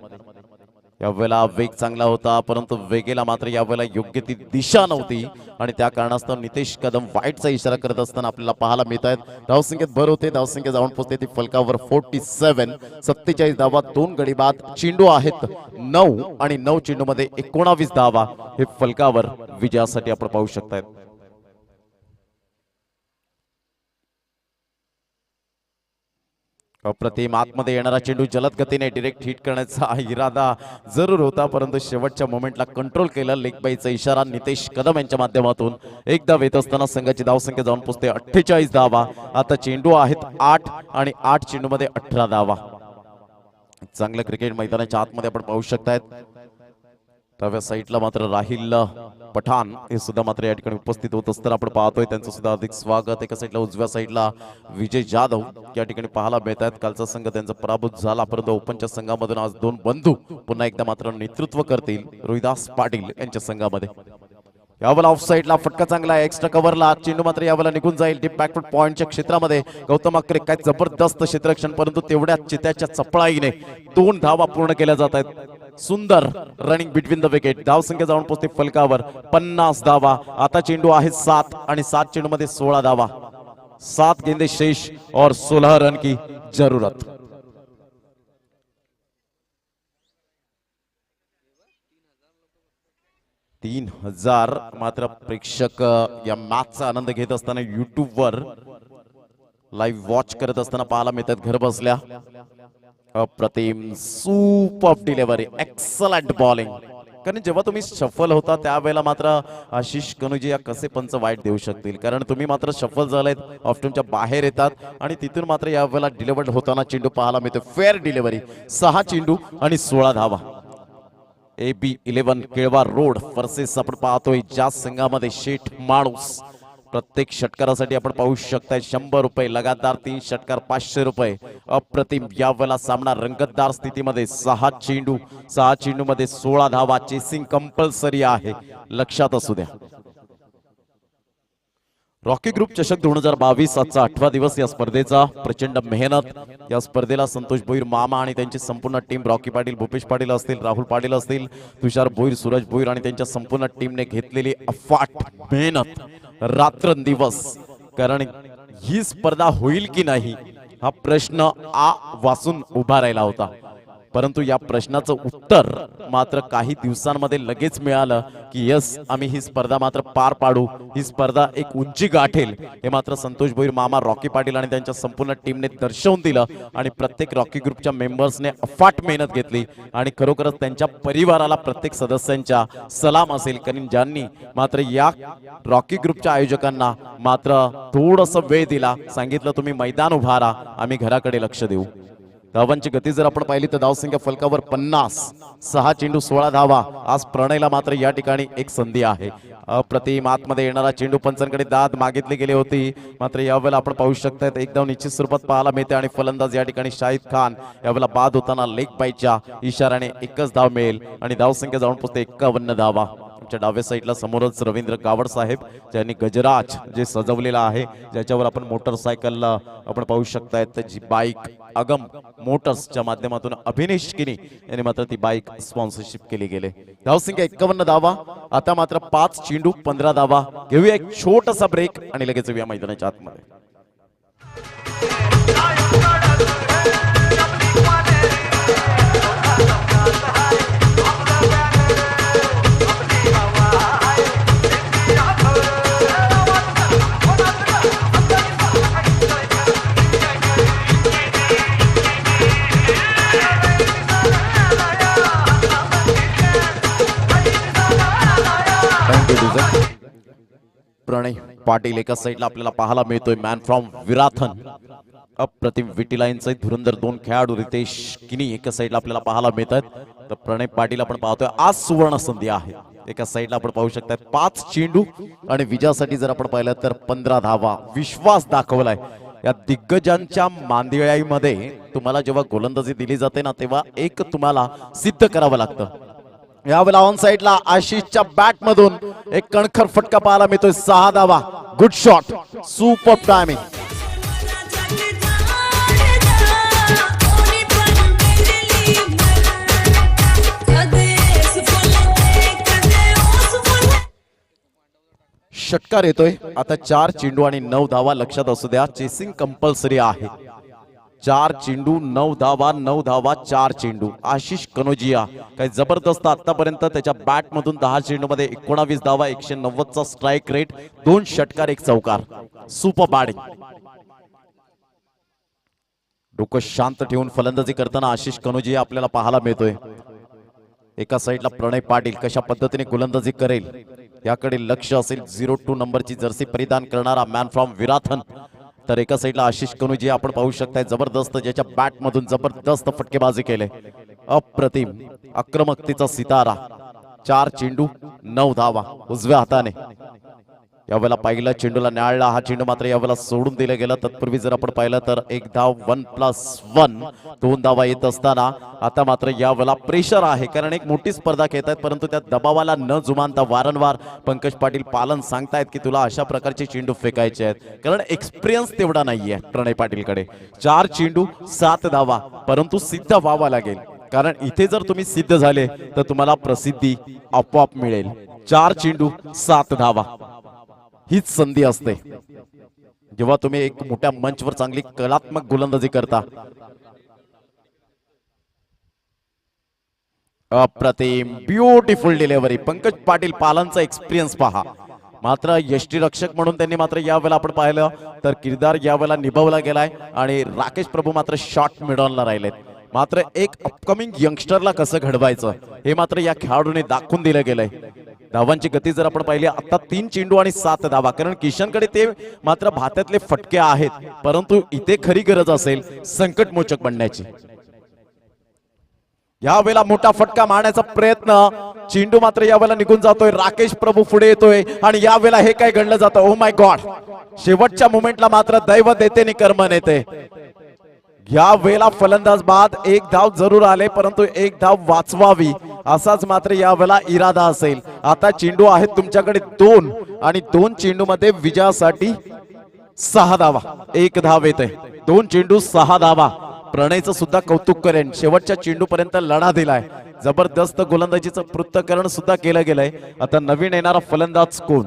यावेळेला वेग चांगला होता, परंतु वेगेला मात्र यावेळेला योग्य ती दिशा नव्हती आणि त्या कारणास्तव नितेश कदम वाईटचा इशारा करत असताना आपल्याला पाहायला मिळत आहेत. धावसंख्येत भर होते. धावसंख्या जाऊन पोहोचते ती फलकावर 47. 47 धावा, 2 गडी बाद. चेंडू आहेत 9 आणि 9 चेंडूमध्ये 19 धावा. हे फलकावर विजयासाठी आपण पाहू शकतात. अप्रतिम आतमध्ये येणारा चेंडू जलद गतीने डायरेक्ट हिट करण्याचा इरादा जरूर होता, परंतु शेवटच्या मोमेंटला कंट्रोल केलं. लेग बाईचा इशारा नितेश कदम यांच्या माध्यमातून एकदा येत असताना संघाची धावसंख्या जाऊन पोहोचते 48 धावा. आता चेंडू आहेत 8 आणि 8 चेंडूमध्ये 18 धावा. चांगलं क्रिकेट मैदानाच्या आतमध्ये आपण पाहू शकतायत. डाव्या साईडला मात्र राहिल पठाण हे सुद्धा मात्र या ठिकाणी उपस्थित होत असताना आपण पाहतोय. त्यांचं सुद्धा अधिक स्वागत. एका साईडला उजव्या साईडला विजय जाधव या ठिकाणी पाहायला मिळत आहेत. कालचा संघ त्यांचा पराभूत झाला, परंतु ओपनच्या संघामधून आज 2 बंधू पुन्हा एकदा मात्र नेतृत्व करतील रोहिदास पाटील यांच्या संघामध्ये. यावेळेला ऑफ साईडला फटका चांगला आहे. एक्स्ट्रा कव्हरला चेंडू मात्र यावेळेला निघून जाईल. डीप बॅकफुट पॉइंटच्या क्षेत्रामध्ये गौतम आकरे काय जबरदस्त क्षेत्ररक्षण, परंतु तेवढ्या चित्याच्या चपळाईने 2 धावा पूर्ण केल्या जात आहेत. सुंदर रनिंग बिटवीन द विकेट. धावसंख्या जाऊन पोहोचते फलकावर 50 धावा. आता चेंडू आहे 7 आणि 7 चेंडू मध्ये 16 धावा. 7 गेंदे शेष और 16 रन की जरूरत. तीन 3000 मात्र प्रेक्षक या मॅचचा आनंद घेत असताना युट्यूबवर लाईव्ह वॉच करत असताना पाहायला मिळतात घर बसल्या. अप्रतिम सुपर डिलिव्हरी, एक्सलंट बॉलिंग. कारण जेव्हा तुम्ही सफल होता त्यावेळेला मात्र आशिष कनुजी या कसे पंच वाईट देऊ शकतील, कारण तुम्ही मात्र सफल झालेत, ऑप्शनच्या बाहेर येतात आणि तिथून मात्र यावेळेला डिलिव्हर्ड होताना चेंडू पाहायला मिळतो. फेअर डिलिव्हरी, 6 चेंडू आणि 16 धावा. AB11 केळवा रोड वर्सेस आपण पाहतोय ज्या संघामध्ये शेठ माणूस. प्रत्येक षटकारासाठी आपण पाहू शकताय 100 रुपये लगातार, 3 षटकार 500 रुपये. अप्रतिम यावेळेला सामना रंगतदार स्थितीमध्ये. 6 चेंडू मध्ये 16 धावा. चेसिंग कंपल्सरी आहे, लक्षात असू द्या. रॉकी ग्रुप चषक 2022 आजचा 8वा दिवस. या स्पर्धेचा प्रचंड मेहनत. या स्पर्धेला संतोष भोईर मामा आणि त्यांची संपूर्ण टीम, रॉकी पाटील, भूपेश पाटील असतील, राहुल पाटील असतील, तुषार भोईर, सूरज भोईर आणि त्यांच्या संपूर्ण टीमने घेतलेली अफाट मेहनत रात्रंदिवस. कारण ही स्पर्धा होईल की नाही हा प्रश्न वासून उभा राहिला होता, परंतु या प्रश्नाचं उत्तर मात्र काही दिवसांमध्ये लगेच मिळालं की यस, आम्ही ही स्पर्धा मात्र पार पाडू, ही स्पर्धा एक उंची गाठेल. हे मात्र संतोष भोईर मामा, रॉकी पाटील आणि त्यांच्या संपूर्ण टीमने दर्शवून दिलं आणि प्रत्येक रॉकी ग्रुपच्या मेंबर्सने अफाट मेहनत घेतली आणि खरोखरच त्यांच्या परिवाराला, प्रत्येक सदस्यांच्या सलाम असेल. कारण ज्यांनी मात्र या रॉकी ग्रुपच्या आयोजकांना मात्र थोडंसं वेळ दिला, सांगितलं तुम्ही मैदान उभारा, आम्ही घराकडे लक्ष देऊ. धावांची गती जर आपण पाहिली तर धावसंख्या फलकावर 50, 6 चेंडू 16 धावा. आज प्रणयला मात्र या ठिकाणी एक संधी आहे. अप्रतिम आतमध्ये येणारा चेंडू पंचांकडे दाद मागितली गेली होती, मात्र यावेळेला आपण पाहू शकतायत एक धाव निश्चित स्वरूपात पाहायला मिळते आणि फलंदाज या ठिकाणी शाहिद खान यावेळेला बाद होताना लेग बाईच्या इशाऱ्याने एकच धाव मिळेल आणि धावसंख्या जाऊन पोहोचते 51 धावा. आमच्या डाव्या साईडला समोरच रवींद्र गावड साहेब ज्यांनी गजराज जे सजवलेला आहे, ज्याच्यावर आपण मोटरसायकल आपण पाहू शकतायत जी बाईक अगम मोटर्सच्या माध्यमातून अभिनेश किनी यांनी मात्र ती बाईक स्पॉन्सरशिप केली गेली. धावसंख्या 51 धावा. आता मात्र 5 चेंडू 15 धावा. घेऊया एक छोटासा ब्रेक आणि लगेच येऊया मैदानाच्या आतमध्ये. प्रणय पाटील एका साईडला आपल्याला पाहायला मिळतोय, मॅन फ्रॉम विराथन. अप्रतिम विटी लाईनचे धुरंधर 2 खेळाडू रितेश किनी एका साईडला आपल्याला पाहायला मिळतात. तर प्रणय पाटील आपण पाहतोय आज सुवर्ण संधी आहे. एका साईडला आपण पाहू शकता 5 चेंडू आणि विजयासाठी जर आपण पाहिलं तर 15 धावा. विश्वास दाखवलाय या दिग्गजांच्या मांदियाळीमध्ये. तुम्हाला जेव्हा गोलंदाजी दिली जाते ना, तेव्हा एक तुम्हाला सिद्ध करावं लागतं. यावेळेला ऑन साइडला आशिषच्या बॅट मधून एक कणखर फटका पाहायला मिळतोय. 6 धावा. Good shot, super timing. षटकार येतोय. आता 4 चेंडू आणि 9 धावा. लक्षात असू द्या, चेसिंग कंपल्सरी आहे. 4 चेंडू 9 धावा, 9 धावा 4 चेंडू. आशिष कनोजिया काही जबरदस्त आतापर्यंत त्याच्या बॅट मधून 10 चेंडू मध्ये 19 धावा, 190 चा स्ट्राइक रेट, 2 षटकार 1 चौकार. Super batting. डोकं शांत ठेवून फलंदाजी करताना आशिष कनोजिया आपल्याला पाहायला मिळतोय. एका साईडला प्रणय पाटील कशा पद्धतीने गोलंदाजी करेल याकडे लक्ष असेल. 02 नंबरची जर्सी परिधान करणारा मॅन फ्रॉम विराथन. तर एका साईडला आशिष कनोजिया आपण पाहू शकताय, जबरदस्त ज्याच्या बॅट मधून जबरदस्त फटकेबाजी केले. अप्रतिम आक्रमकतेचा सितारा. 4 चेंडू 9 धावा उजव्या हाताने. यावेळेला पहिल्या चेंडूला न्याळला. हा चेंडू मात्र यावेळेला सोडून दिला गेला. तत्पूर्वी जर आपण पाहिलं तर 1 धाव 1+1 2 धावा येत असताना आता मात्र यावेळेला प्रेशर आहे, कारण एक मोठी स्पर्धा खेळत आहेत. परंतु त्या दबावाला न जुमानता वारंवार पंकज पाटील पालन सांगतायत की तुला अशा प्रकारचे चेंडू फेकायचे आहेत, कारण एक्सपिरियन्स तेवढा नाहीये प्रणय पाटीलकडे. 4 चेंडू 7 धावा, परंतु सिद्ध व्हावा लागेल, कारण इथे जर तुम्ही सिद्ध झाले तर तुम्हाला प्रसिद्धी आपोआप मिळेल. 4 चेंडू 7 धावा हीच संधी असते जेव्हा तुम्ही एक मोठ्या मंचवर चांगली कलात्मक गोलंदाजी करता. अप्रतिम ब्युटिफुल डिलिव्हरी. पंकज पाटील पालांचा एक्सपिरियन्स पहा. मात्र यष्टीरक्षक म्हणून त्यांनी मात्र यावेळेला आपण पाहिलं तर किरदार यावेळेला निभावला गेलाय आणि राकेश प्रभू मात्र शॉट मिडॉनला राहिलेत. मात्र एक अपकमिंग यंगस्टरला कसं घडवायचं हे मात्र या खेळाडूने दाखवून दिलं गेलंय. धावांची गती जर आपण पाहिली आता 3 चेंडू आणि 7 धावा, कारण किशनकडे ते मात्र भात्यातले फटके आहेत, परंतु इथे खरी गरज असेल संकटमोचक बनण्याची. यावेळेला मोठा फटका मारण्याचा प्रयत्न, चेंडू मात्र यावेळेला निघून जातोय. राकेश प्रभू पुढे येतोय आणि यावेळेला हे काय घडलं जातं. ओ माय गॉड, शेवटच्या मोमेंटला मात्र दैव देते नि कर्म नेते. या वेळेला फलंदाज बाद. 1 धाव जरूर आले, परंतु 1 धाव वाचवावी असाच मात्र या वेळेला इरादा असेल. आता चेंडू आहेत तुमच्याकडे 2 आणि 2 चेंडू मध्ये विजयासाठी 6 धावा. 1 धाव येते. 2 चेंडू 6 धावा. प्रणयचं सुद्धा कौतुक करेन, शेवटच्या चेंडू पर्यंत लढा दिलाय. जबरदस्त गोलंदाजीचं पृथक्करण सुद्धा केलं गेलंय. आता नवीन येणारा फलंदाज कोण,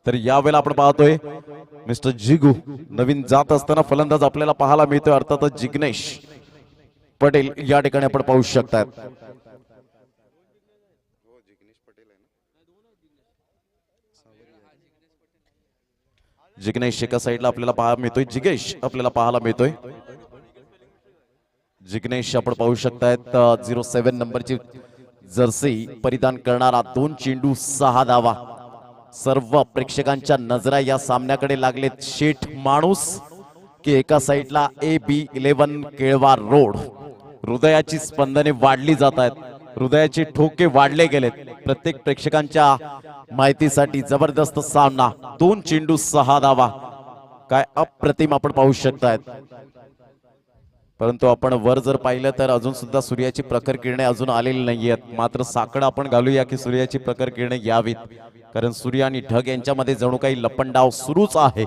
तर यावेळेला आपण पाहतोय मिस्टर जिगू नवीन जात असताना फलंदाज आपल्याला पाहायला मिळतोय, अर्थातच जिग्नेश पटेल या ठिकाणी आपण पाहू शकतात. जिग्नेश एका साईडला आपल्याला पाहायला मिळतोय, जिगेश आपल्याला पाहायला मिळतोय. जिग्नेश आपण पाहू शकतायत 07 नंबरची जर्सी परिधान करणारा. 2 चेंडू 6 धावा. सर्व प्रेक्षकांच्या नजरा या सामन्याकडे लागलेत. शेठ माणूस की एका साईडला AB11 केळवा रोड. हृदयाची स्पंदने वाढली जात आहेत. हृदयाचे ठोके वाढले गेलेत. प्रत्येक प्रेक्षकांच्या माहितीसाठी जबरदस्त सामना, 2 चेंडू 6 धावा, काय अप्रतिम आपण पाहू शकतायत. परंतु आपण वर जर पाहिलं तर अजून सुद्धा सूर्याची प्रखर किरणे अजून आलेली नाहीयेत. मात्र साकडं आपण घालूया की सूर्याची प्रखर किरणे यावीत, कारण सूर्य आणि ढग यांच्यामध्ये जणू काही लपंडाव सुरूच आहे.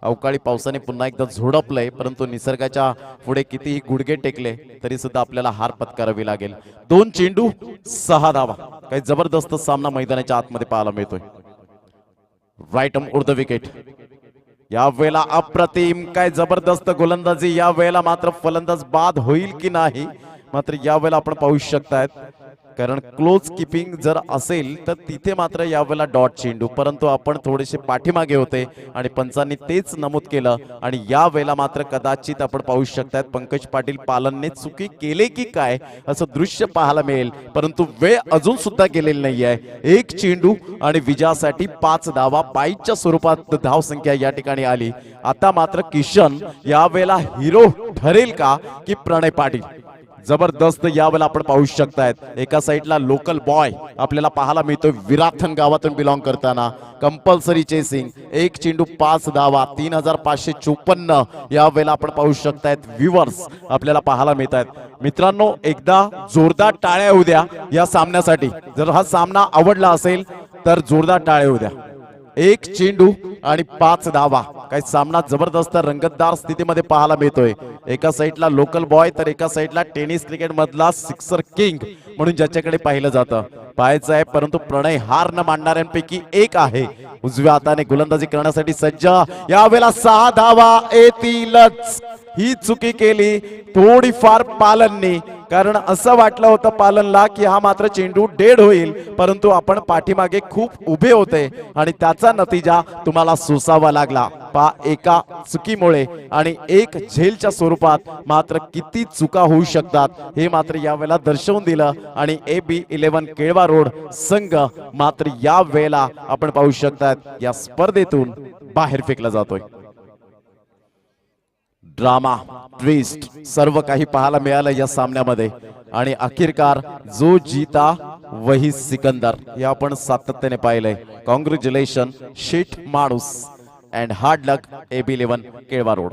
अवकाळी पावसाने पुन्हा एकदा झोडपलंय, परंतु निसर्गाच्या पुढे कितीही गुडघे टेकले तरी सुद्धा आपल्याला हार पत्करावी लागेल. 2 चेंडू 6 धावा, काही जबरदस्त सामना मैदानाच्या आतमध्ये पाहायला मिळतोय. Right on the wicket. या वेळेला अप्रतिम, काय जबरदस्त गोलंदाजी. या वेळेला मात्र फलंदाज बाद होईल की नाही, मात्र या वेळेला आपण पाहू शकतायत, कारण क्लोज किपिंग जर असेल तर तिथे मात्र यावेळेला डॉट चेंडू. परंतु आपण थोडेसे पाठीमागे होते आणि पंचांनी तेच नमूद केलं आणि या वेळेला मात्र कदाचित आपण पाहू शकतात पंकज पाटील पालनने चुकी केले की काय असं दृश्य पाहायला मिळेल. परंतु वेळ अजून सुद्धा गेलेली नाही आहे. 1 चेंडू आणि विजयासाठी 5 धावा, 22च्या स्वरूपात धावसंख्या या ठिकाणी आली. आता मात्र किशन यावेळेला हिरो ठरेल का की प्रणय पाटील? जबरदस्त यावेळेला आपण पाहू शकतायत. एका साईडला लोकल बॉय आपल्याला पाहायला मिळतोय विराथन गावातून बिलॉंग करताना. कंपल्सरी चेसिंग, 1 चेंडू 5 धावा, 3554 यावेळेला आपण पाहू शकतायत. व्ह्यूअर्स आपल्याला पाहायला मिळत आहेत. मित्रांनो, एकदा जोरदार टाळ्या होऊ द्या या सामन्यासाठी. जर हा सामना आवडला असेल तर जोरदार टाळ्या होऊ द्या. 1 चेंडू आणि 5 धावा, काही सामना जबरदस्त रंगतदार स्थितीमध्ये पाहायला मिळतोय. एका साईडला लोकल बॉय तर एका साईडला टेनिस क्रिकेट मधला सिक्सर किंग म्हणून ज्याच्याकडे पाहिलं जातं पाहायचं आहे. परंतु प्रणय हार न मानणाऱ्यांपैकी एक आहे. उजव्या हाताने गोलंदाजी करण्यासाठी सज्ज. यावेळेला 6 धावा येतीलच. ही चुकी केली थोडीफार पालनने, कारण असं वाटलं होतं पालनला की हा मात्र चेंडू डेड होईल, परंतु आपण पाठीमागे खूप उभे होते आणि त्याचा नतीजा तुम्हाला सोसावा लागला. एका चुकीमुळे आणि एक झेलच्या स्वरूपात मात्र किती चुका होऊ शकतात हे मात्र यावेळेला दर्शवून दिलं आणि AB11 केळवा रोड संघ मात्र या वेळेला आपण पाहू शकतात या स्पर्धेतून बाहेर फेकला जातोय. ड्रामा, ट्विस्ट सर्व काही पाहायला मिळालं या सामन्यामध्ये आणि अखेरकार जो जीता वही सिकंदर हे आपण सातत्याने पाहिलंय. कॉंग्रॅच्युलेशन शेठ माणूस and hard luck AB11 Kelwa road.